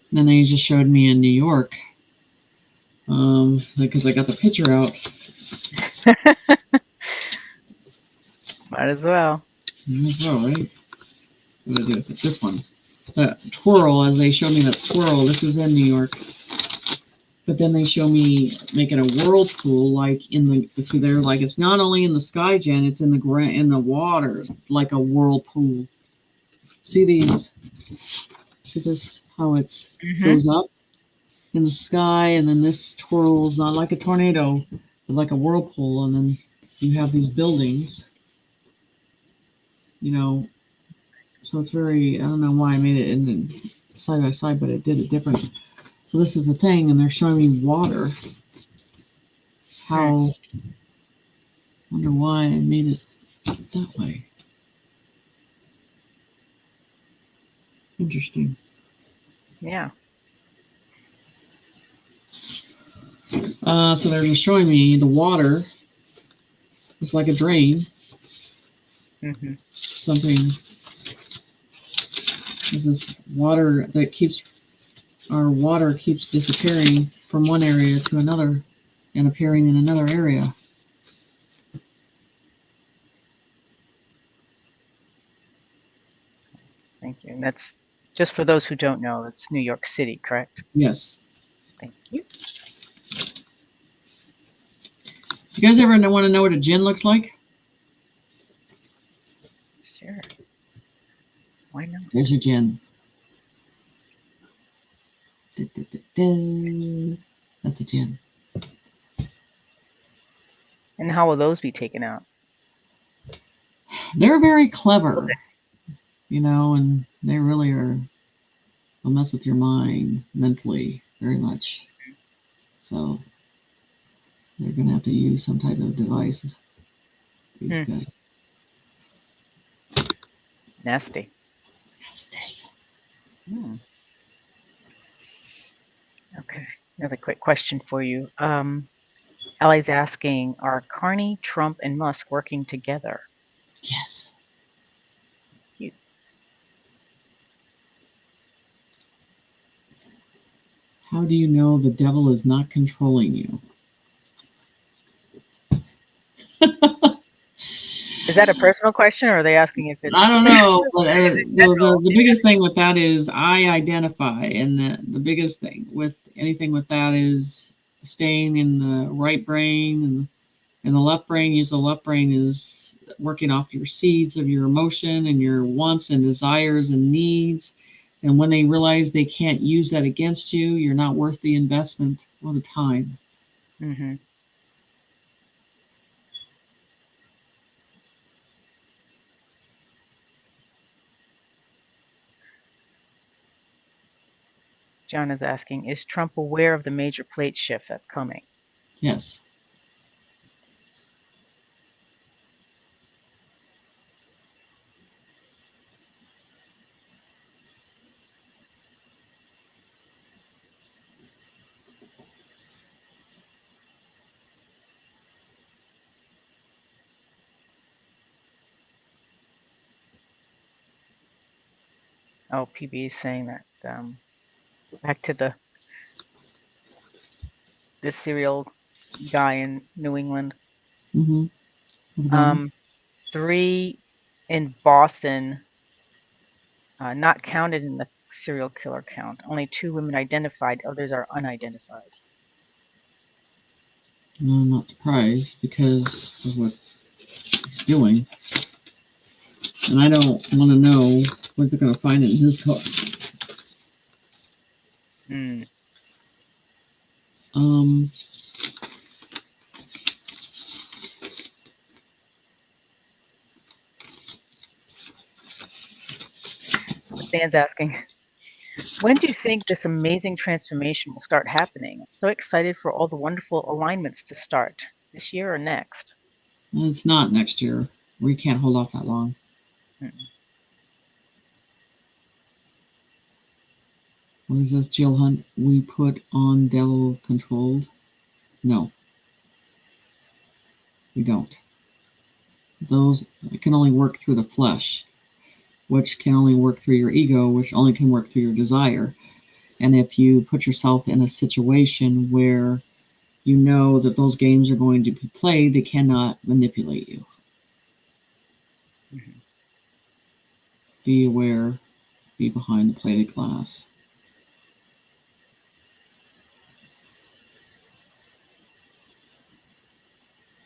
And then they just showed me in New York, because I got the picture out. Might as well. Might as well, right? What do I do with it? This one. The twirl, as they showed me that swirl, this is in New York. But then they show me making a whirlpool, like in the, see there, like it's not only in the sky, Jen, it's in the water, like a whirlpool. See these? See this? How it's goes up in the sky, and then this twirls, not like a tornado, but like a whirlpool, and then you have these buildings. you know, so it's very, I don't know why I made it in side by side, but it did it different. So this is the thing, and they're showing me water. How, I wonder why I made it that way. Interesting. Yeah. So they're just showing me the water. It's like a drain. Mm-hmm. Something. This is water that keeps, our water keeps disappearing from one area to another and appearing in another area. Thank you. And that's just for those who don't know, it's New York City, correct? Yes. Thank you. Do you guys ever want to know what a Jinn looks like? Sure. Why not? There's a Jinn. That's a Jinn. And how will those be taken out? They're very clever, you know, and they really are. They'll mess with your mind mentally very much. So they're going to have to use some type of devices. These guys. Nasty. Nasty. Okay. Another quick question for you. Ellie's asking, are Carney, Trump, and Musk working together? Yes. Cute. How do you know the devil is not controlling you? Is that a personal question, or are they asking if it's... I don't know, but the biggest thing with that is I identify, and the biggest thing with anything with that is staying in the right brain, and the left brain. Use the left brain is working off your seeds of your emotion and your wants and desires and needs. And when they realize they can't use that against you, you're not worth the investment or the time. Mm-hmm. John is asking, is Trump aware of the major plate shift that's coming? Yes. Oh, PB is saying that back to the serial guy in New England. Mm-hmm. 3 in Boston, not counted in the serial killer count. Only 2 women identified, others are unidentified. No, I'm not surprised because of what he's doing. And I don't want to know what they're going to find in his car. Dan's asking, when do you think this amazing transformation will start happening? I'm so excited for all the wonderful alignments to start this year or next. Well, it's not next year. We can't hold off that long. What is this, Jill Hunt? We put on devil controlled? No. We don't. Those can only work through the flesh, which can only work through your ego, which only can work through your desire. And if you put yourself in a situation where you know that those games are going to be played, they cannot manipulate you. Be aware, be behind the plated glass.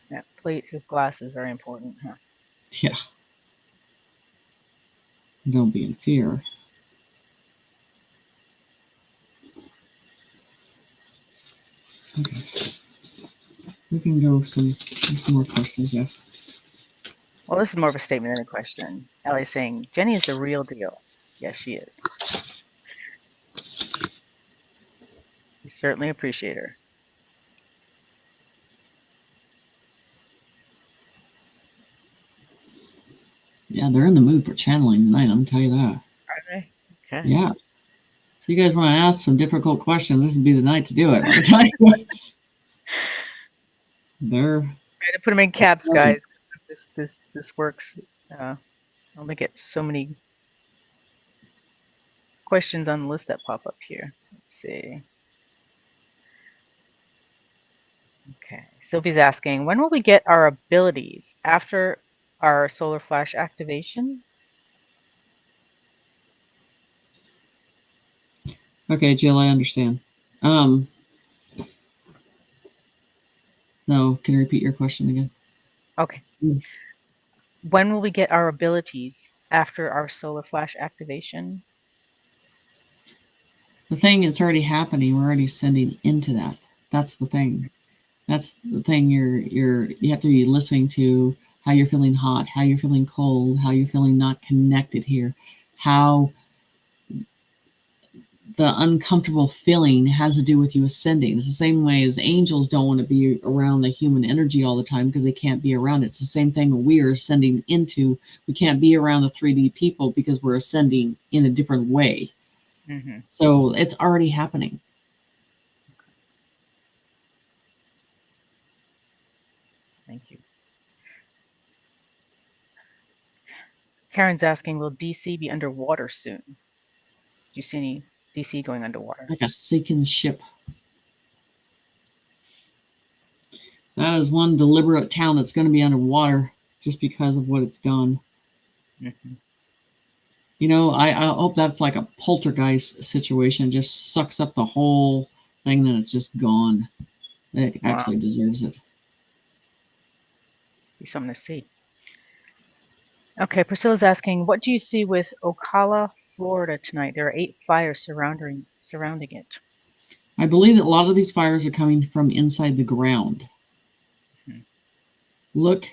That plate of glass is very important, huh? Yeah. Don't be in fear. Okay. We can go some more questions, yeah. Well, this is more of a statement than a question. Ellie's saying, Jenny is the real deal. Yes, she is. We certainly appreciate her. Yeah, they're in the mood for channeling tonight, I'm tell you that. Are they? Okay. Yeah. So you guys want to ask some difficult questions, this would be the night to do it. I'll tell you. They're Try to put them in caps, guys. This works. I only get so many questions on the list that pop up here. Let's see. Okay. Sylvie's asking, when will we get our abilities after our solar flash activation? okay, Jill, I understand. No, can you repeat your question again? Okay. When will we get our abilities after our solar flash activation? The thing, it's already happening. We're already sending into that. That's the thing. That's the thing. You have to be listening to how you're feeling hot, how you're feeling cold, how you're feeling not connected here, how the uncomfortable feeling has to do with you ascending. It's the same way as angels don't want to be around the human energy all the time because they can't be around it. It's the same thing we are ascending into. We can't be around the 3D people because we're ascending in a different way. Mm-hmm. So it's already happening. Thank you. Karen's asking, will DC be underwater soon? Do you see any DC going underwater? Like a sinking ship. That is one deliberate town that's going to be underwater just because of what it's done. Mm-hmm. You know, I hope that's like a poltergeist situation, just sucks up the whole thing, then it's just gone. It actually deserves it. Be something to see. Okay, Priscilla's asking, what do you see with Ocala, Florida tonight? There are 8 fires surrounding it. I believe that a lot of these fires are coming from inside the ground. Look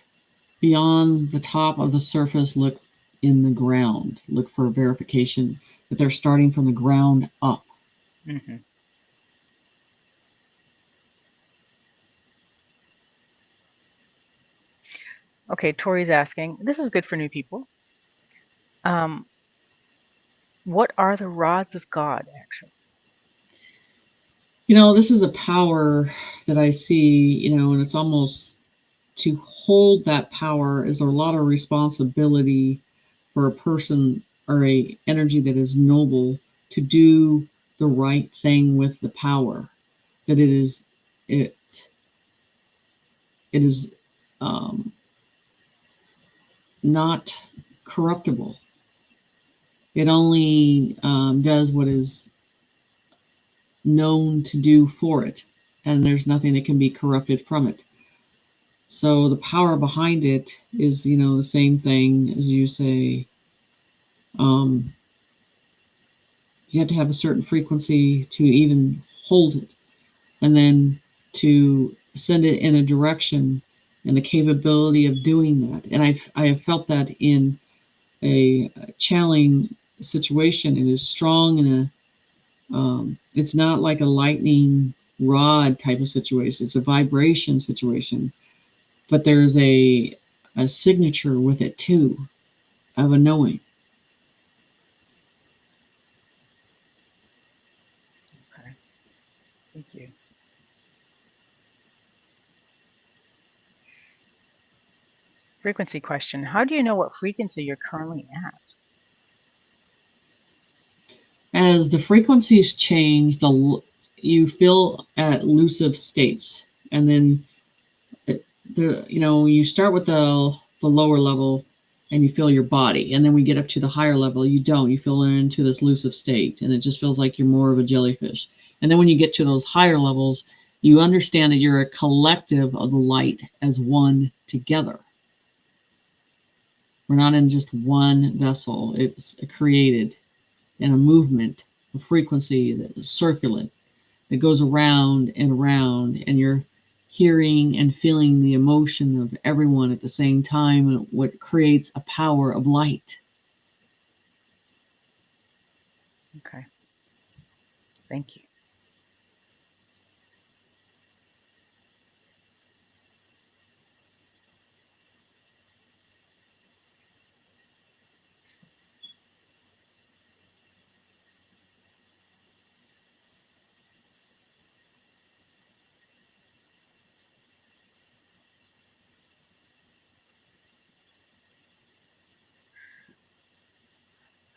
beyond the top of the surface, look in the ground. Look for verification that they're starting from the ground up. Mm-hmm. Okay, Tori's asking, this is good for new people. What are the rods of God, actually? You know, this is a power that I see, you know, and it's almost to hold that power is a lot of responsibility for a person or a energy that is noble to do the right thing with the power. That it is not corruptible. It only does what is known to do for it, and there's nothing that can be corrupted from it. So the power behind it is, you know, the same thing as you say. You have to have a certain frequency to even hold it, and then to send it in a direction and the capability of doing that. And I have felt that in a channeling situation. It is strong in a it's not like a lightning rod type of situation. It's a vibration situation, but there's a signature with it too, of a knowing. Okay, thank you. Frequency question. How do you know what frequency you're currently at? As the frequencies change, you feel at elusive states, and then you start with the lower level, and you feel your body, and then we get up to the higher level, you don't. You feel into this elusive state, and it just feels like you're more of a jellyfish. And then when you get to those higher levels, you understand that you're a collective of the light as one together. We're not in just one vessel. It's created in a movement, a frequency that is circulant, that goes around and around, and hearing and feeling the emotion of everyone at the same time, what creates a power of light. Okay. Thank you.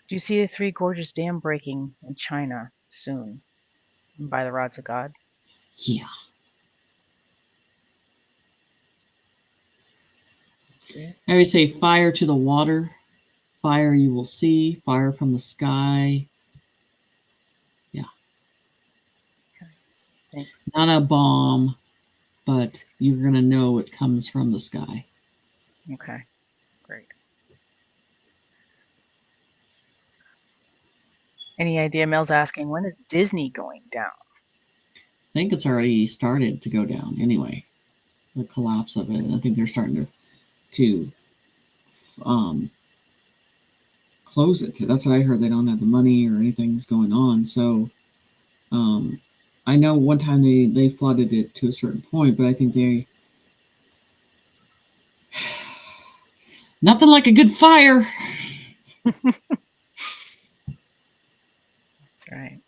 Do you see the 3 gorgeous dam breaking in China soon by the rods of God? Yeah. Okay. I would say fire to the water, fire you will see, fire from the sky. Yeah. Okay. Thanks. Not a bomb, but you're going to know it comes from the sky. Okay. Great. Any idea? Mel's asking, when is Disney going down? I think it's already started to go down anyway. The collapse of it. I think they're starting to close it. That's what I heard. They don't have the money or anything's going on. So I know one time they flooded it to a certain point, but I think they nothing like a good fire. That's right.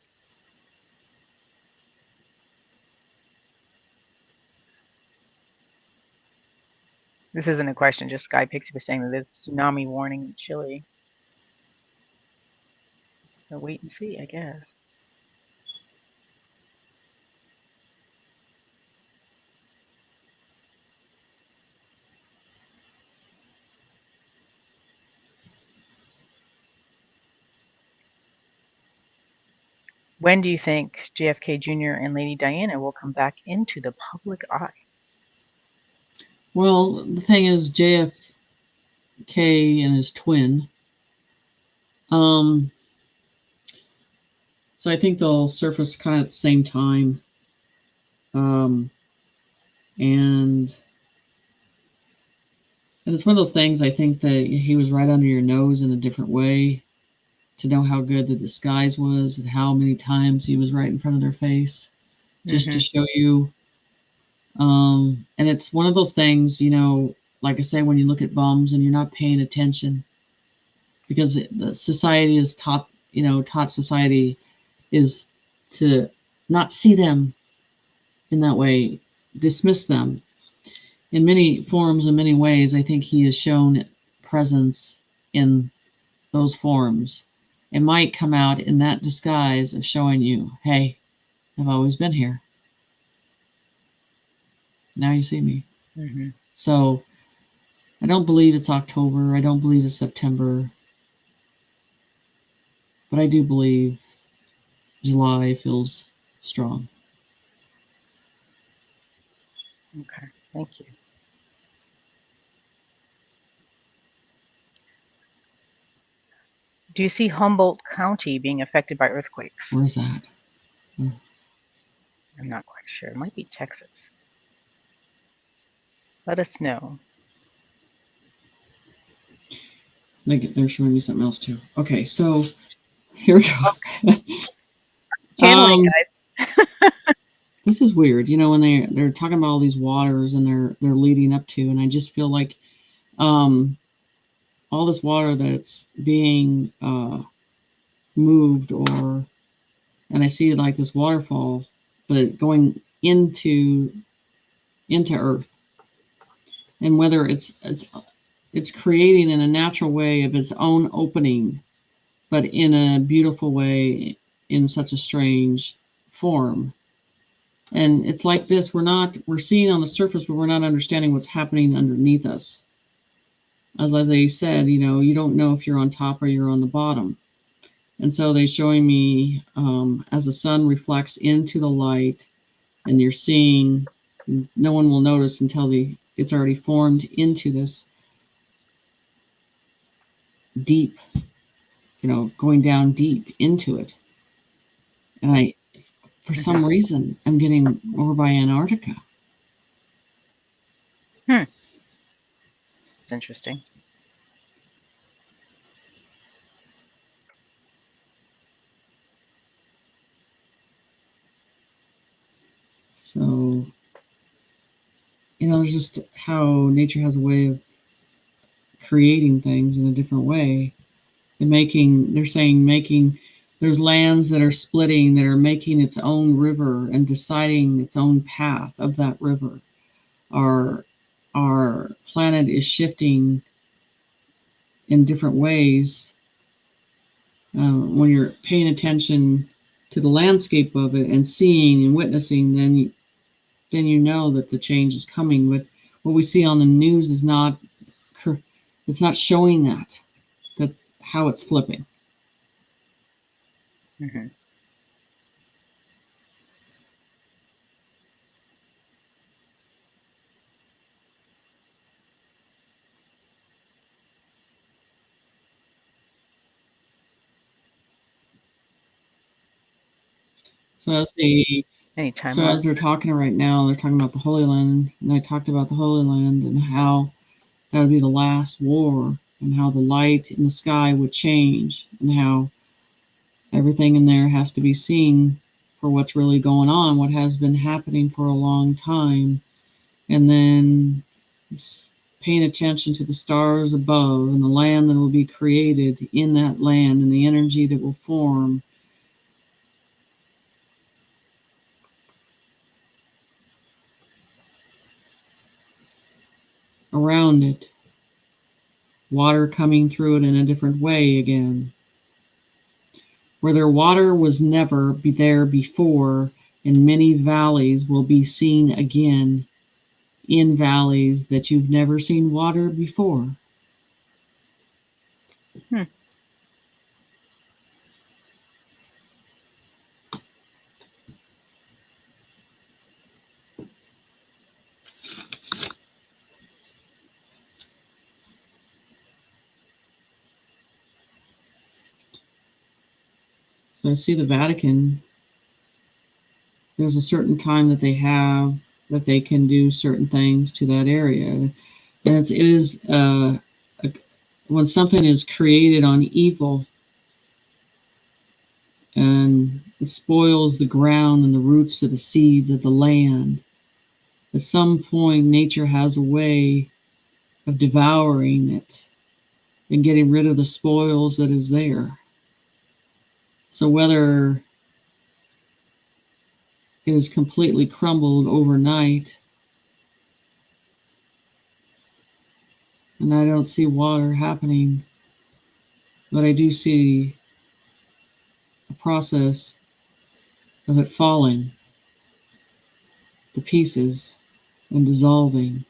This isn't a question, just Sky Pixie was saying that there's a tsunami warning in Chile. So wait and see, I guess. When do you think JFK Jr. and Lady Diana will come back into the public eye? Well, the thing is, JFK and his twin. So I think they'll surface kind of at the same time. And it's one of those things, I think that he was right under your nose in a different way to know how good the disguise was and how many times he was right in front of their face just to show you. And it's one of those things, like I say, when you look at bums and you're not paying attention, because the society is taught society is to not see them in that way, dismiss them. In many forms, in many ways, I think he has shown presence in those forms. It might come out in that disguise of showing you, hey, I've always been here. Now you see me. Mm-hmm. So I don't believe it's October. I don't believe it's September. But I do believe July feels strong. Okay, thank you. Do you see Humboldt County being affected by earthquakes? Where's that? I'm not quite sure. It might be Texas. Let us know. They're showing me something else too. Okay, so here we go. Okay. Channeling, guys. This is weird, when they're talking about all these waters and they're leading up to, and I just feel like all this water that's being moved, and I see like this waterfall, but it going into Earth, and whether it's creating in a natural way of its own opening, but in a beautiful way, in such a strange form. And it's like this, we're seeing on the surface, but we're not understanding what's happening underneath us. As they said, you don't know if you're on top or you're on the bottom. And so they're showing me as the sun reflects into the light, and you're seeing, no one will notice until it's already formed into this deep, going down deep into it. And for some reason, I'm getting over by Antarctica. It's interesting. So, it's just how nature has a way of creating things in a different way. They're saying there's lands that are splitting, that are making its own river and deciding its own path of that river. Our planet is shifting in different ways. When you're paying attention to the landscape of it and seeing and witnessing, then you know that the change is coming. But what we see on the news is not showing that how it's flipping. Mm-hmm. So as they're talking right now, they're talking about the Holy Land, and I talked about the Holy Land and how that would be the last war, and how the light in the sky would change, and how everything in there has to be seen for what's really going on, what has been happening for a long time, and then paying attention to the stars above and the land that will be created in that land and the energy that will form. Around it, water coming through it in a different way again. Where their water was never there before, and many valleys will be seen again in valleys that you've never seen water before. So I see the Vatican. There's a certain time that they have that they can do certain things to that area, and it is when something is created on evil and it spoils the ground and the roots of the seeds of the land. At some point, nature has a way of devouring it and getting rid of the spoils that is there. So whether it is completely crumbled overnight, and I don't see water happening, but I do see a process of it falling to pieces and dissolving,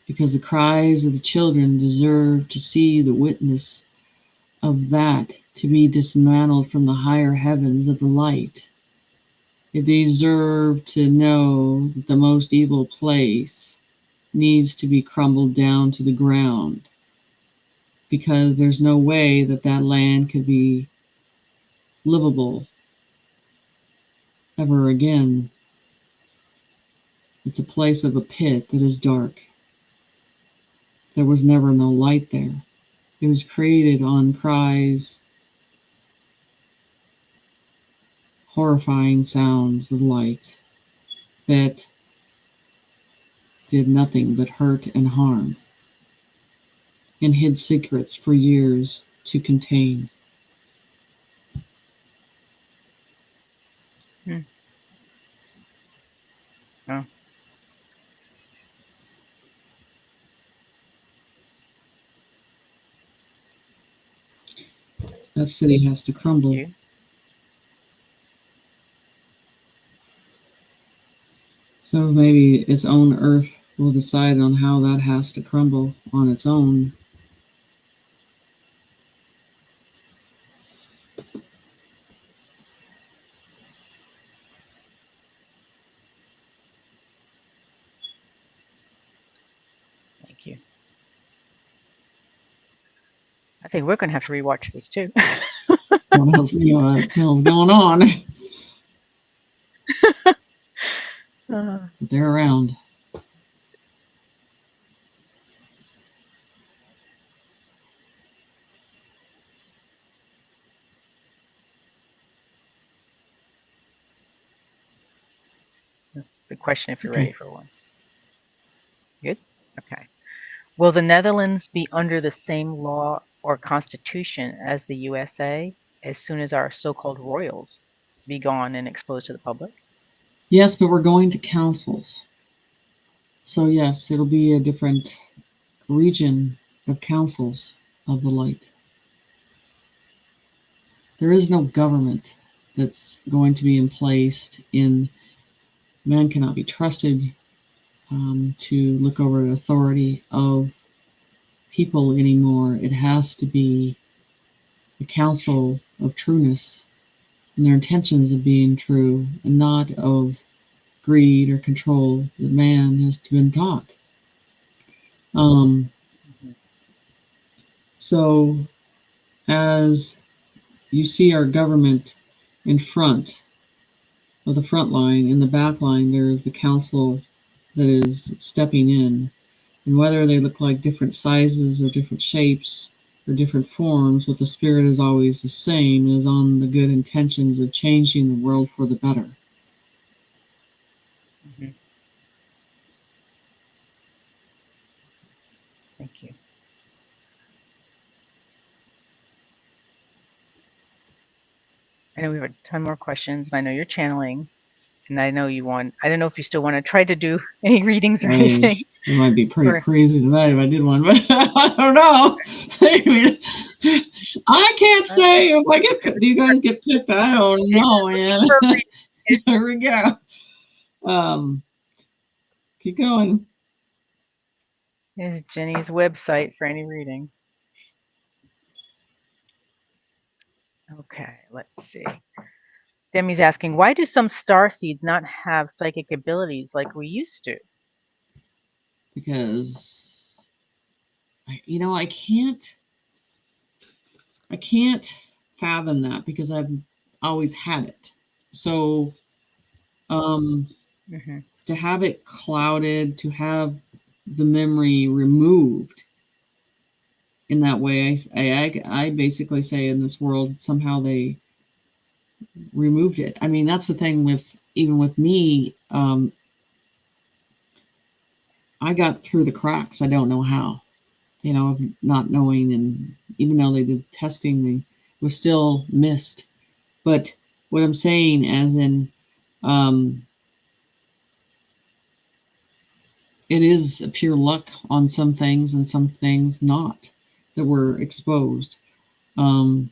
because the cries of the children deserve to see the witness of that to be dismantled from the higher heavens of the light. They deserve to know that the most evil place needs to be crumbled down to the ground, because there's no way that land could be livable ever again. It's a place of a pit that is dark. There was never no light there. It was created on cries, horrifying sounds of light that did nothing but hurt and harm, and hid secrets for years to contain. Oh. That city has to crumble. So maybe its own earth will decide on how that has to crumble on its own. Thank you. I think we're going to have to rewatch this too. What else going on? They're around. It's a question if you're Okay. ready for one. Good? Okay. Will the Netherlands be under the same law or constitution as the USA as soon as our so-called royals be gone and exposed to the public? Yes, but we're going to councils. So yes, it'll be a different region of councils of the light. There is no government that's going to be in place. Man cannot be trusted to look over the authority of people anymore. It has to be the council of trueness and their intentions of being true, and not of greed or control that man has been taught. So as you see our government in front of the front line, in the back line there is the council that is stepping in, and whether they look like different sizes or different shapes or different forms, what the spirit is always the same, is on the good intentions of changing the world for the better. Thank you. I know we have a ton more questions, and I know you're channeling, and I know you want. I don't know if you still want to try to do any readings or anything. It might be pretty crazy tonight if I did one, but I don't know. I can't say if I get. Do you guys get picked? I don't know, man. There we go. Keep going. Here's Jenny's website for any readings. Okay, let's see. Demi's asking, why do some star seeds not have psychic abilities like we used to? Because, I can't fathom that, because I've always had it. So, to have it clouded, to have the memory removed in that way, I basically say in this world somehow they removed it. I mean, that's the thing even with me. I got through the cracks. I don't know how, of not knowing, and even though they did testing, they was still missed. But what I'm saying, as in, it is a pure luck on some things and some things not, that were exposed. And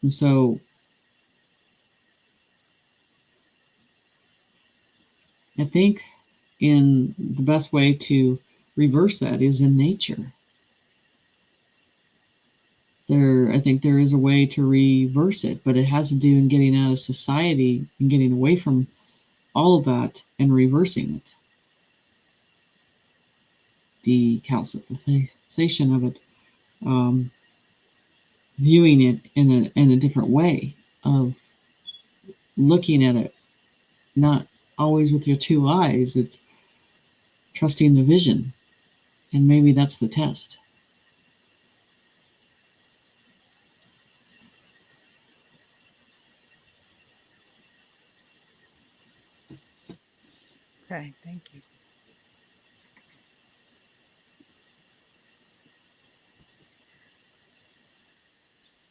so I think the best way to reverse that is in nature. I think there is a way to reverse it, but it has to do in getting out of society and getting away from all of that and reversing it. The calcification of it, viewing it in a different way, of looking at it not always with your two eyes. It's trusting the vision, and maybe that's the test. Okay, thank you.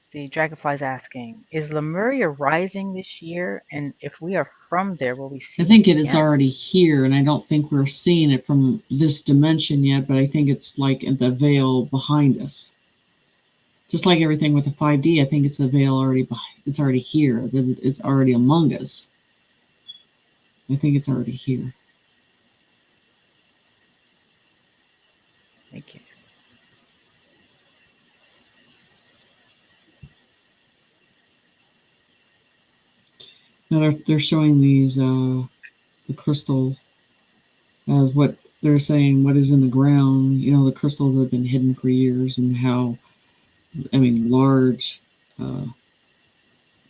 See, Dragonfly's asking, is Lemuria rising this year? And if we are from there, will we see it? I think it is already here, and I don't think we're seeing it from this dimension yet, but I think it's like in the veil behind us. Just like everything with the 5D, I think it's a veil already behind. It's already here. It's already among us. I think it's already here. Thank you. Now they're showing these the crystal as what they're saying, what is in the ground. The crystals have been hidden for years, and how, large,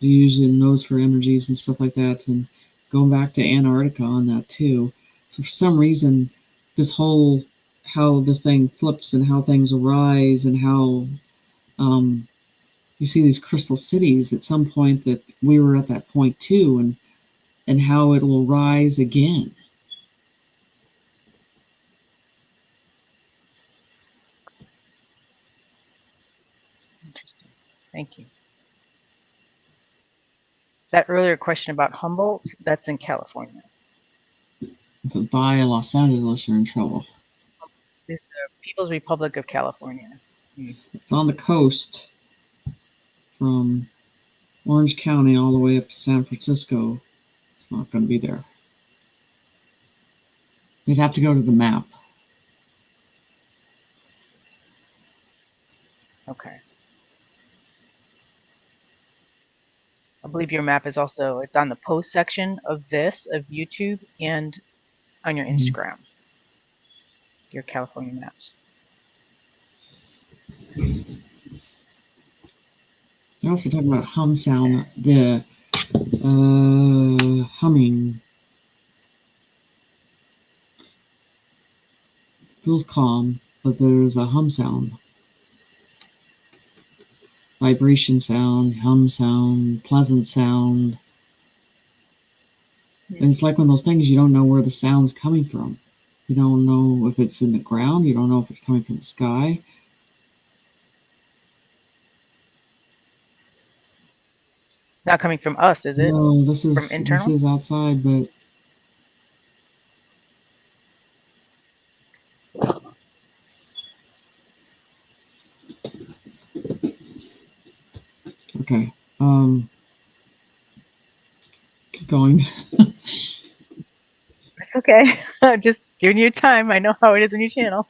using those for energies and stuff like that, and going back to Antarctica on that too. So for some reason, how this thing flips and how things arise, and how you see these crystal cities at some point, that we were at that point too, and how it will rise again. Thank you. That earlier question about Humboldt, that's in California. If it by Los Angeles, you're in trouble. This is the People's Republic of California. It's on the coast from Orange County all the way up to San Francisco. It's not going to be there. You'd have to go to the map. Okay. I believe your map is also, it's on the post section of this, of YouTube, and on your Instagram. Your California maps. They're also talking about hum sound, the humming. Feels calm, but there's a hum sound. Vibration sound, hum sound, pleasant sound. And it's like one of those things you don't know where the sound's coming from. You don't know if it's in the ground. You don't know if it's coming from the sky. It's not coming from us, is it? No, this From internal? is outside, but okay. Keep going. It's okay. Just giving you time. I know how it is when you channel.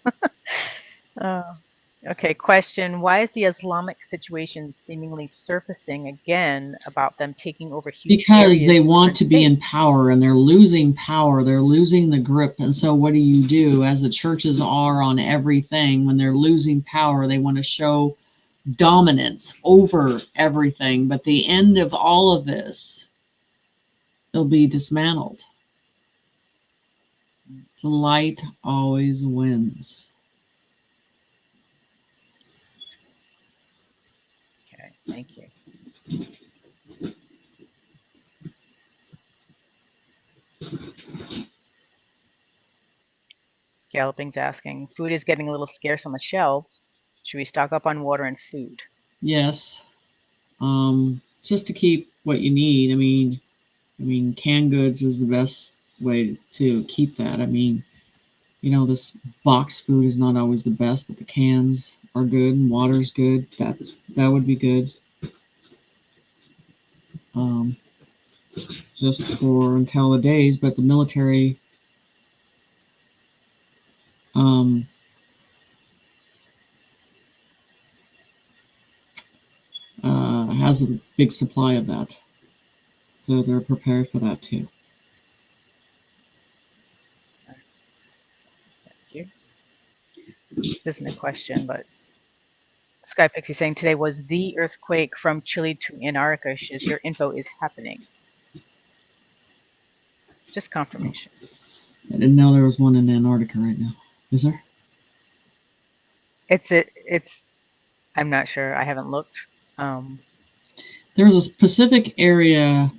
Okay, question. Why is the Islamic situation seemingly surfacing again about them taking over huge areas? Because they want to be in states? power, and they're losing power. They're losing the grip. And so what do? As the churches are on everything, when they're losing power, they want to show dominance over everything. But the end of all of this, they'll be dismantled. The light always wins. Okay, thank you. Galloping's asking, food is getting a little scarce on the shelves. Should we stock up on water and food? Yes. Just to keep what you need. I mean, canned goods is the best way to keep that. I mean, this box food is not always the best, but the cans are good and water's good. That would be good. Just for until the days, but the military has a big supply of that. So they're prepared for that too. Thank you. This isn't a question, but Sky Pixie saying today was the earthquake from Chile to Antarctica. Your info is happening. Just confirmation. I didn't know there was one in Antarctica right now. Is there? It's. I'm not sure. I haven't looked. There was a specific area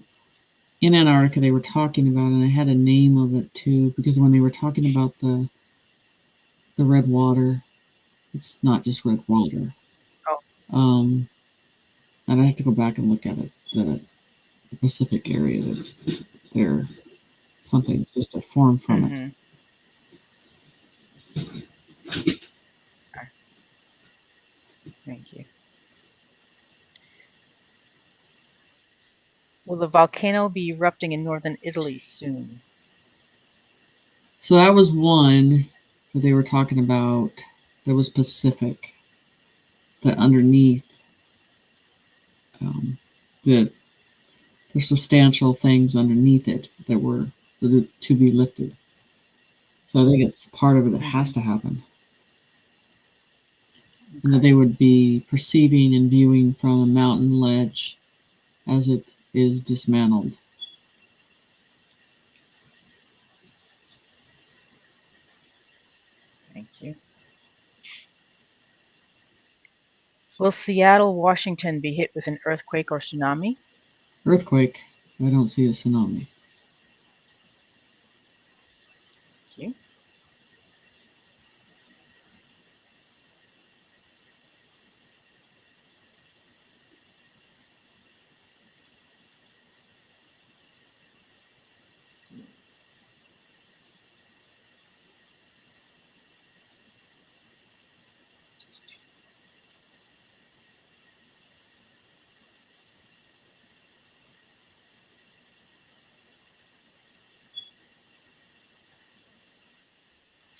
in Antarctica they were talking about, and I had a name of it too, because when they were talking about the red water, it's not just red water. Oh. And I have to go back and look at it. The Pacific area that there something's just a form from it. Okay. Thank you. Will the volcano be erupting in northern Italy soon? So that was one that they were talking about that was Pacific. That underneath, there's substantial things underneath it that were to be lifted. So I think it's part of it that has to happen. Okay. And that they would be perceiving and viewing from a mountain ledge as it is dismantled. Thank you. Will Seattle, Washington be hit with an earthquake or tsunami? Earthquake. I don't see a tsunami. Thank you.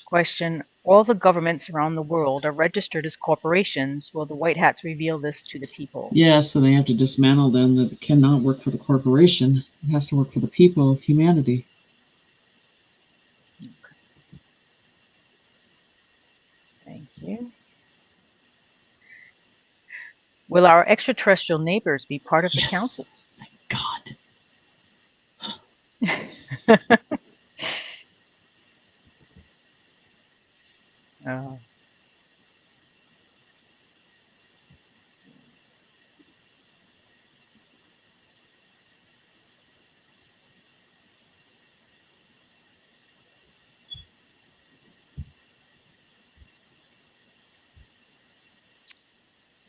Question: all the governments around the world are registered as corporations. Will the White Hats reveal this to the people? Yes, so they have to dismantle them. That it cannot work for the corporation. It has to work for the people of humanity. Thank you. Will our extraterrestrial neighbors be part of the Yes. councils? Thank God. Oh.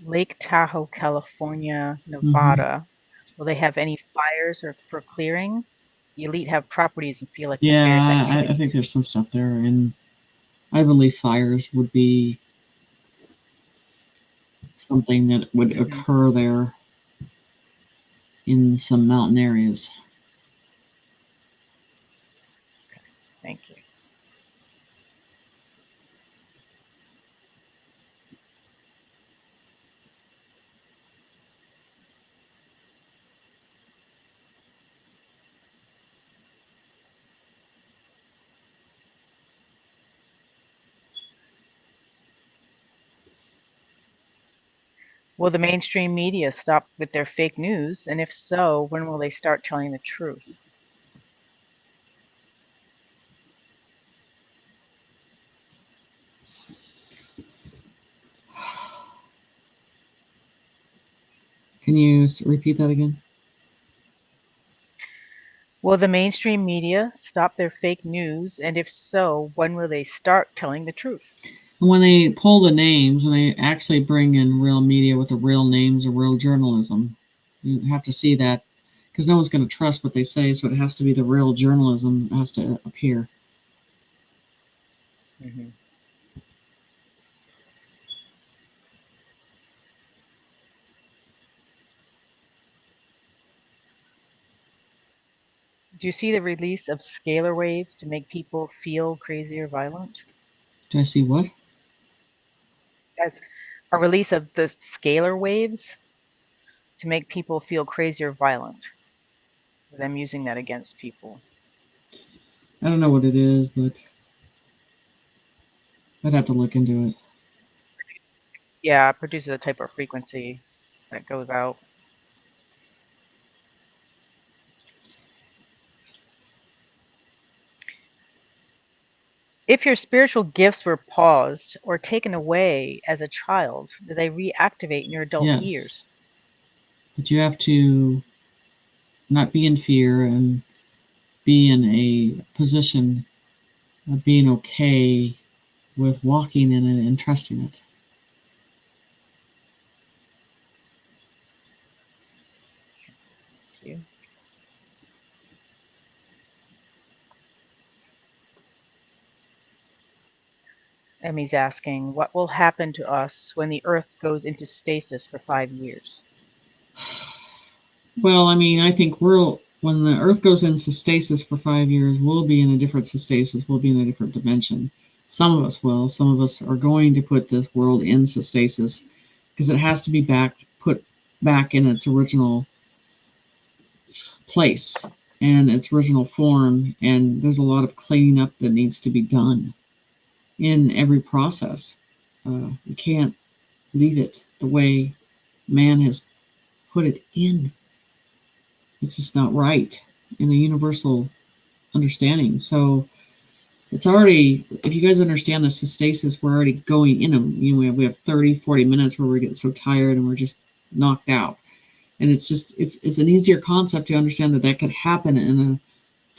Lake Tahoe, California, Nevada. Will they have any fires or for clearing? The elite have properties and feel like there's various Yeah, activities. I think there's some stuff there, and I believe fires would be something that would occur there in some mountain areas. Thank you. Will the mainstream media stop with their fake news? And if so, when will they start telling the truth? Can you repeat that again? Will the mainstream media stop their fake news? And if so, when will they start telling the truth? And when they pull the names, when they actually bring in real media with the real names or real journalism, you have to see that, because no one's going to trust what they say, so it has to be the real journalism that has to appear. Mm-hmm. Do you see the release of scalar waves to make people feel crazy or violent? Do I see what? That's a release of the scalar waves to make people feel crazy or violent. Them using that against people. I don't know what it is, but I'd have to look into it. Yeah, it produces a type of frequency that goes out. If your spiritual gifts were paused or taken away as a child, do they reactivate in your adult Yes. years? But you have to not be in fear and be in a position of being okay with walking in it and trusting it. Thank you. Emmy's asking, what will happen to us when the Earth goes into stasis for 5 years? Well, I mean, I think when the Earth goes into stasis for 5 years, we'll be in a different stasis. We'll be in a different dimension. Some of us will. Some of us are going to put this world in stasis because it has to be put back in its original place and its original form. And there's a lot of cleaning up that needs to be done in every process. You can't leave it the way man has put it in. It's just not right in a universal understanding. So it's already, if you guys understand the stasis, we're already going in them. You know, we have 30, 40 minutes where we're getting so tired and we're just knocked out. And it's just, it's an easier concept to understand that could happen in a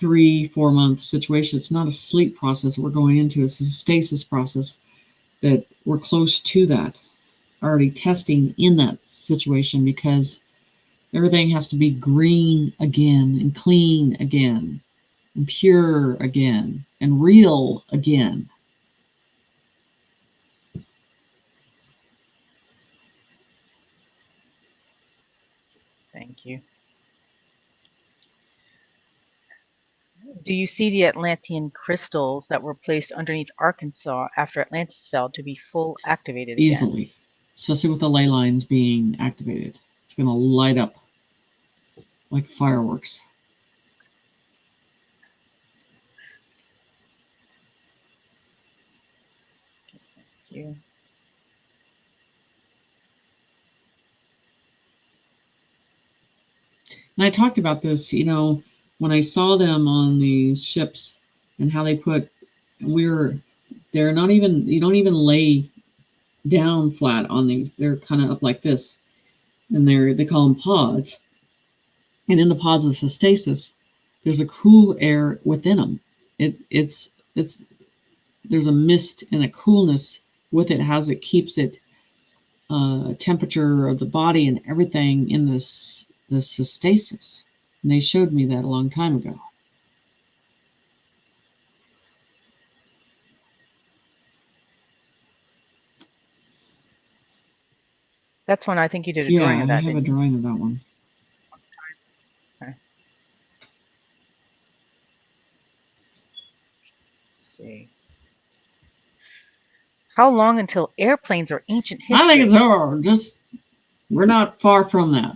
3-4 month situation. It's not a sleep process we're going into. It's a stasis process that we're close to that, already testing in that situation, because everything has to be green again and clean again and pure again and real again. Thank you. Do you see the Atlantean crystals that were placed underneath Arkansas after Atlantis fell to be full activated again? Easily, especially with the ley lines being activated. It's going to light up like fireworks. Thank you. And I talked about this, when I saw them on these ships and how they they're not even, you don't even lay down flat on these. They're kind of up like this. And they call them pods. And in the pods of stasis, there's a cool air within them. It's there's a mist and a coolness with it, how it keeps it temperature of the body and everything in this stasis. And they showed me that a long time ago. That's when I think you did a drawing of that. Yeah, I have a drawing of that one. Okay. Let's see. How long until airplanes are ancient history? I think it's over. We're not far from that.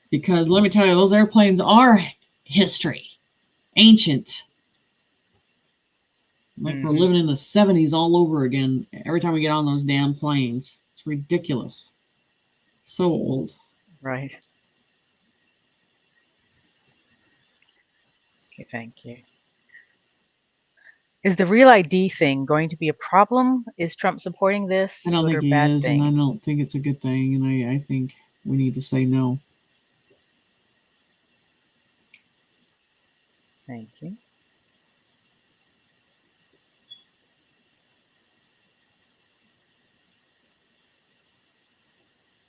Because let me tell you, those airplanes are history. Ancient. Like we're living in the 70s all over again. Every time we get on those damn planes. It's ridiculous. So old. Right. Okay, thank you. Is the Real ID thing going to be a problem? Is Trump supporting this? I don't good think or he bad is, thing? and I don't think it's a good thing, and I think we need to say no. Thank you.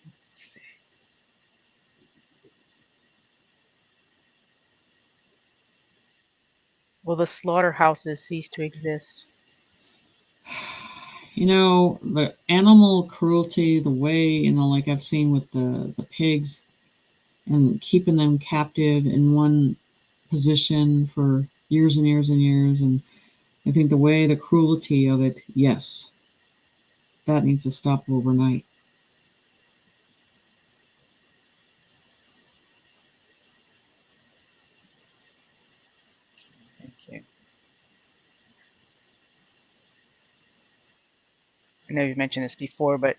Let's see. Will the slaughterhouses cease to exist? The animal cruelty, the way, like I've seen with the pigs and keeping them captive in one position for years and years and years. And I think the cruelty of it, yes, that needs to stop overnight. Thank you. I know you've mentioned this before, but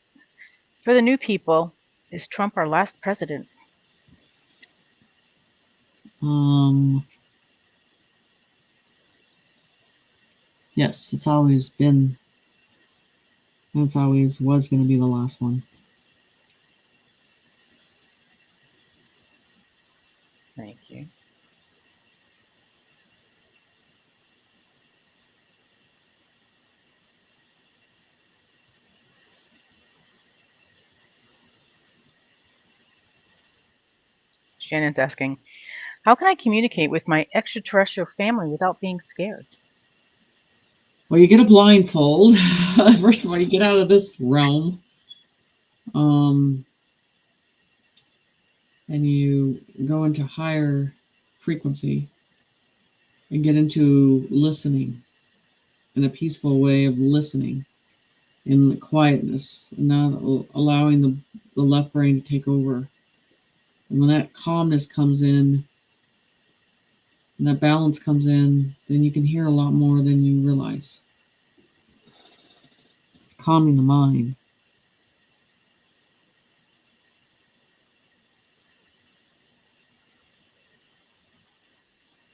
for the new people, is Trump our last president? Yes, it's always been, it's always was going to be the last one. Thank you. Shannon's asking, how can I communicate with my extraterrestrial family without being scared? Well, you get a blindfold. First of all, you get out of this realm. And you go into higher frequency and get into listening, in a peaceful way of listening in the quietness, and not allowing the left brain to take over. And when that calmness comes in and that balance comes in, then you can hear a lot more than you realize. It's calming the mind.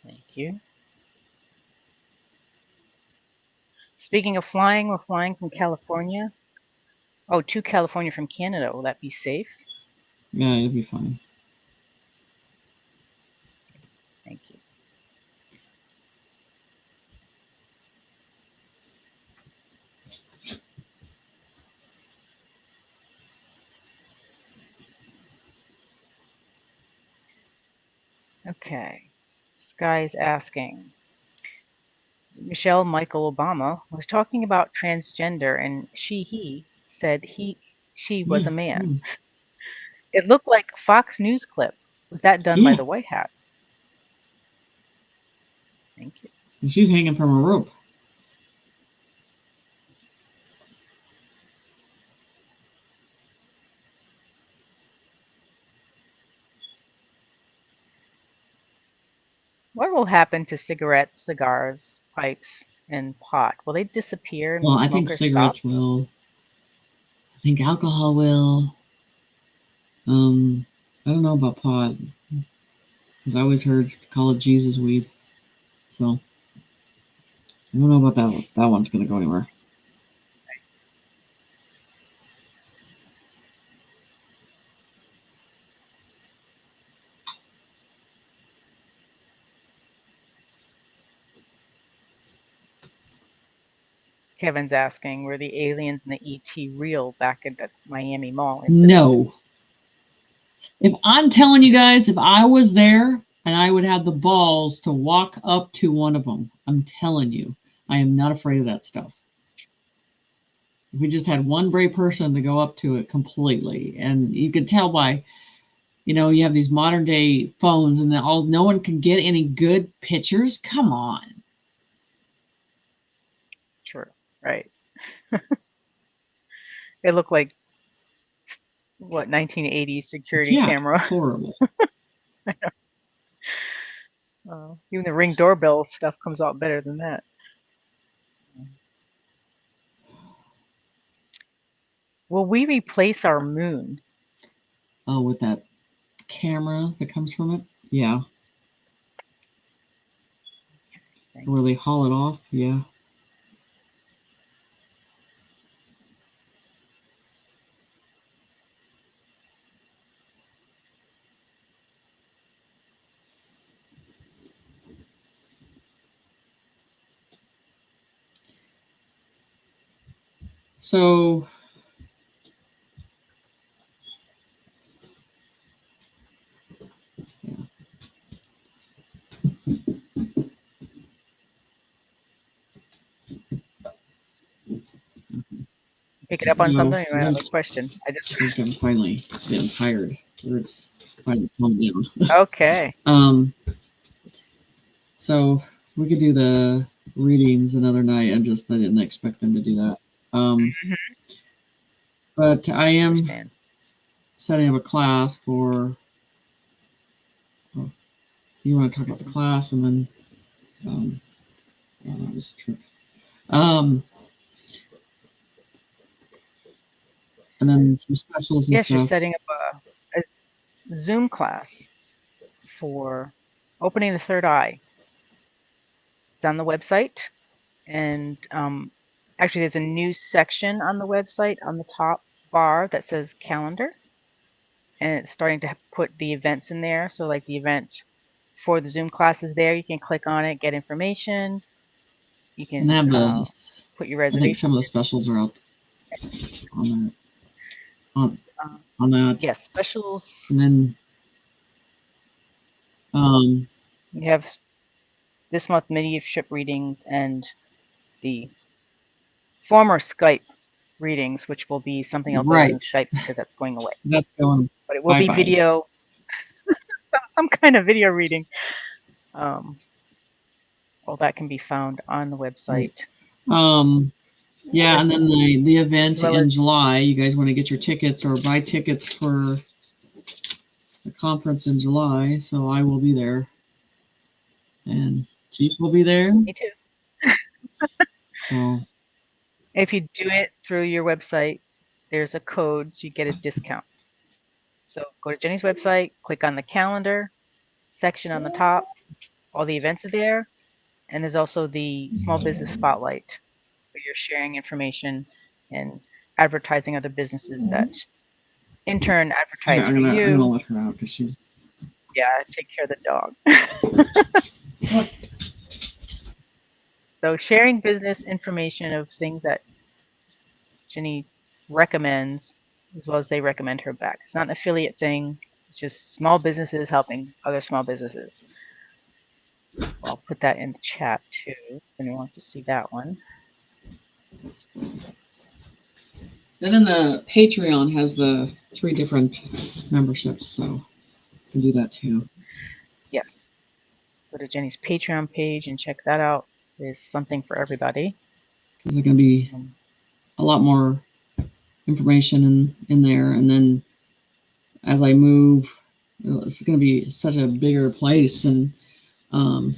Thank you. Speaking of flying, we're flying from California. Oh, to California from Canada. Will that be safe? Yeah, it'll be fine. Thank you. Okay. This guy's asking, Michelle Michael Obama was talking about transgender, and he said she was a man. It looked like a Fox News clip. Was that done by the White Hats? Thank you. And she's hanging from a rope. What will happen to cigarettes, cigars, pipes, and pot? Will they disappear? And Well, will I think smokers cigarettes stop? will. I think alcohol will. I don't know about pot. Because I always heard to call it Jesus weed. So I don't know about that one. That one's going to go anywhere. Kevin's asking, were the aliens and the ET real back at the Miami Mall incident? No. If I'm telling you guys, if I was there and I would have the balls to walk up to one of them, I'm telling you, I am not afraid of that stuff. If we just had one brave person to go up to it completely, and you could tell by, you have these modern day phones and no one can get any good pictures. Come on. True. Right. They look like, what, 1980s security camera. Horrible. Even the Ring doorbell stuff comes out better than that. Will we replace our moon? Oh, with that camera that comes from it? Yeah. Where they haul it off? Yeah. So Pick it up on No, something? Or no. another question? I think I'm finally getting tired. Or it's finally calmed down. Okay. So we could do the readings another night. I didn't expect them to do that. But I am Understand. setting up a class for. You want to talk about the class and then. That was a trip. And then some specials and Yes, stuff. you're setting up a Zoom class for opening the third eye. It's on the website, and actually there's a new section on the website on the top bar that says calendar, and it's starting to put the events in there. So like the event for the Zoom class is there. You can click on it, get information. You can put your reservation. I think some of the specials are up on that. On that. Yes, specials. And then you have this month mediumship readings and the former Skype readings, which will be something else other than Skype because that's going away. That's going. But it will be video, some kind of video reading. All that can be found on the website. Yeah, and then the event in July. You guys want to get your tickets or buy tickets for the conference in July, so I will be there. And Chief will be there. Me too. So if you do it through your website, there's a code, so you get a discount. So go to Jenny's website, click on the calendar section on the top. All the events are there. And there's also the small business spotlight, where you're sharing information and advertising other businesses that in turn advertise for you. I'm gonna let her out because she's. Yeah, take care of the dog. So sharing business information of things that Jenny recommends, as well as they recommend her back. It's not an affiliate thing. It's just small businesses helping other small businesses. I'll put that in the chat too, if anyone wants to see that one. And then the Patreon has the 3 different memberships, so you can do that too. Yes. go to Jenny's Patreon page and check that out. There's something for everybody. There's going to be a lot more information in there. And then as I move, it's going to be such a bigger place and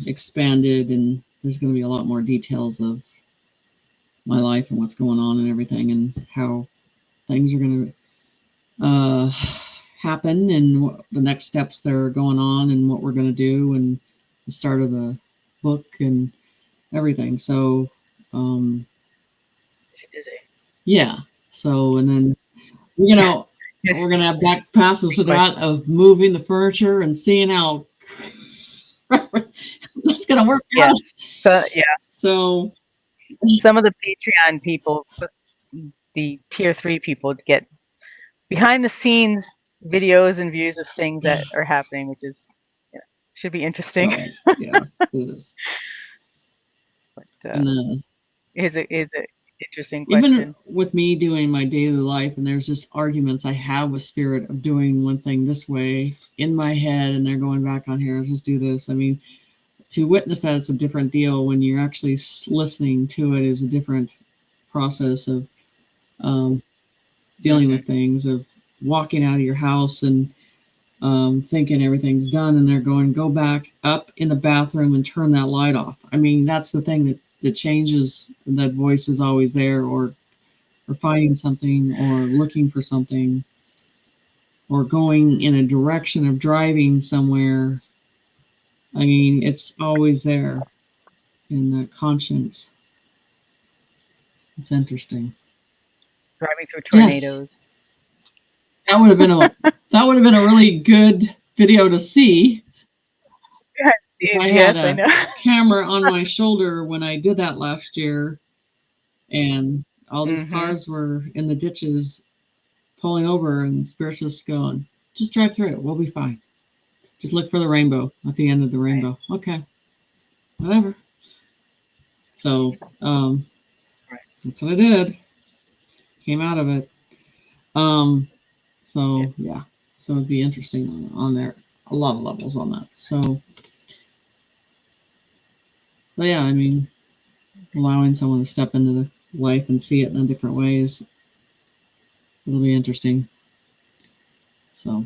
expanded, and there's going to be a lot more details of my life and what's going on and everything, and how things are going to happen, and what the next steps that are going on, and what we're going to do, and the start of the book and everything. So yeah. So, and then we're going to have back passes to that of moving the furniture and seeing how that's going to work out. So yeah. So some of the Patreon people, the tier 3 people, get behind the scenes videos and views of things that are happening, which is should be interesting. So, yeah, it is. But is a interesting question. Even with me doing my daily life, and there's just arguments I have with spirit of doing one thing this way in my head, and they're going back on here, let's just do this. I mean, to witness that, it's a different deal. When you're actually listening to it, is a different process of dealing with things, of walking out of your house and thinking everything's done, and they're going, go back up in the bathroom and turn that light off. I mean, that's the thing that changes. That voice is always there, or finding something, or looking for something, or going in a direction of driving somewhere. I mean, it's always there in the conscience. It's interesting. Driving through tornadoes. Yes. That would have been a really good video to see. I had a camera on my shoulder when I did that last year, and all these cars were in the ditches pulling over, and Spirit's just going, just drive through it. We'll be fine. Just look for the rainbow at the end of the rainbow. Right. Okay. Whatever. So that's what I did. Came out of it. So yeah. So it'd be interesting on there. A lot of levels on that. So yeah, I mean, allowing someone to step into the life and see it in different ways, it'll be interesting. So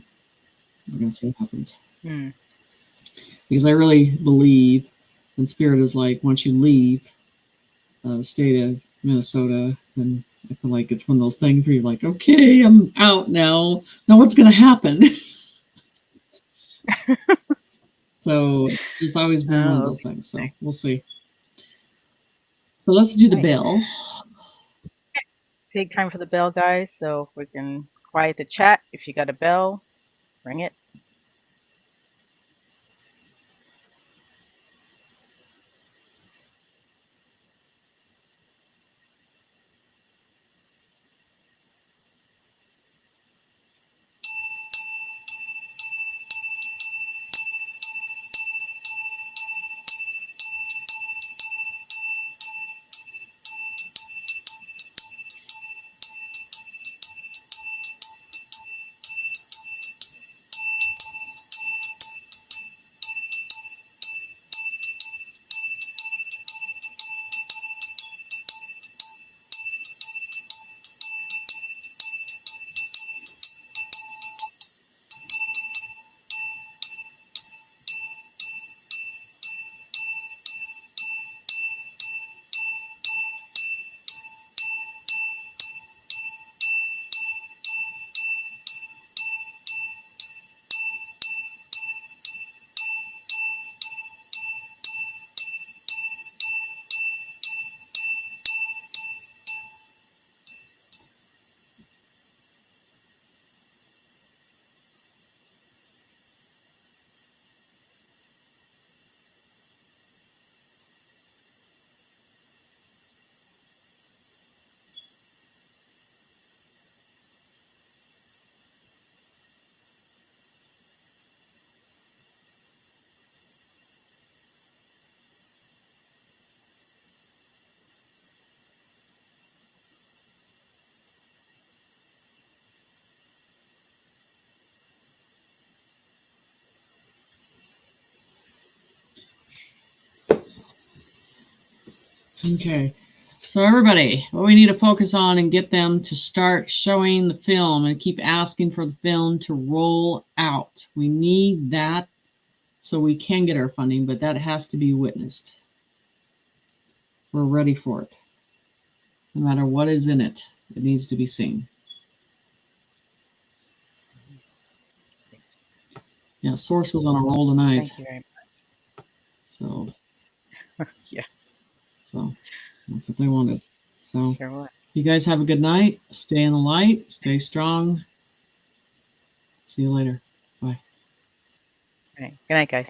we're gonna see what happens. Because I really believe, and Spirit is like, once you leave the state of Minnesota, then I feel like it's one of those things where you're like, okay, I'm out now. Now what's gonna happen? So it's just always been one of those things. So we'll see. So let's do the bell. Take time for the bell, guys. So if we can quiet the chat, if you got a bell, ring it. Okay. So everybody, what we need to focus on and get them to start showing the film and keep asking for the film to roll out. We need that so we can get our funding, but that has to be witnessed. We're ready for it. No matter what is in it, it needs to be seen. Thanks. Yeah, Source was on a roll tonight. Thank you very So, much. Yeah, so that's what they wanted. So, sure would. you guys have a good night. Stay in the light. Stay strong. See you later. Bye. All right. Good night, guys.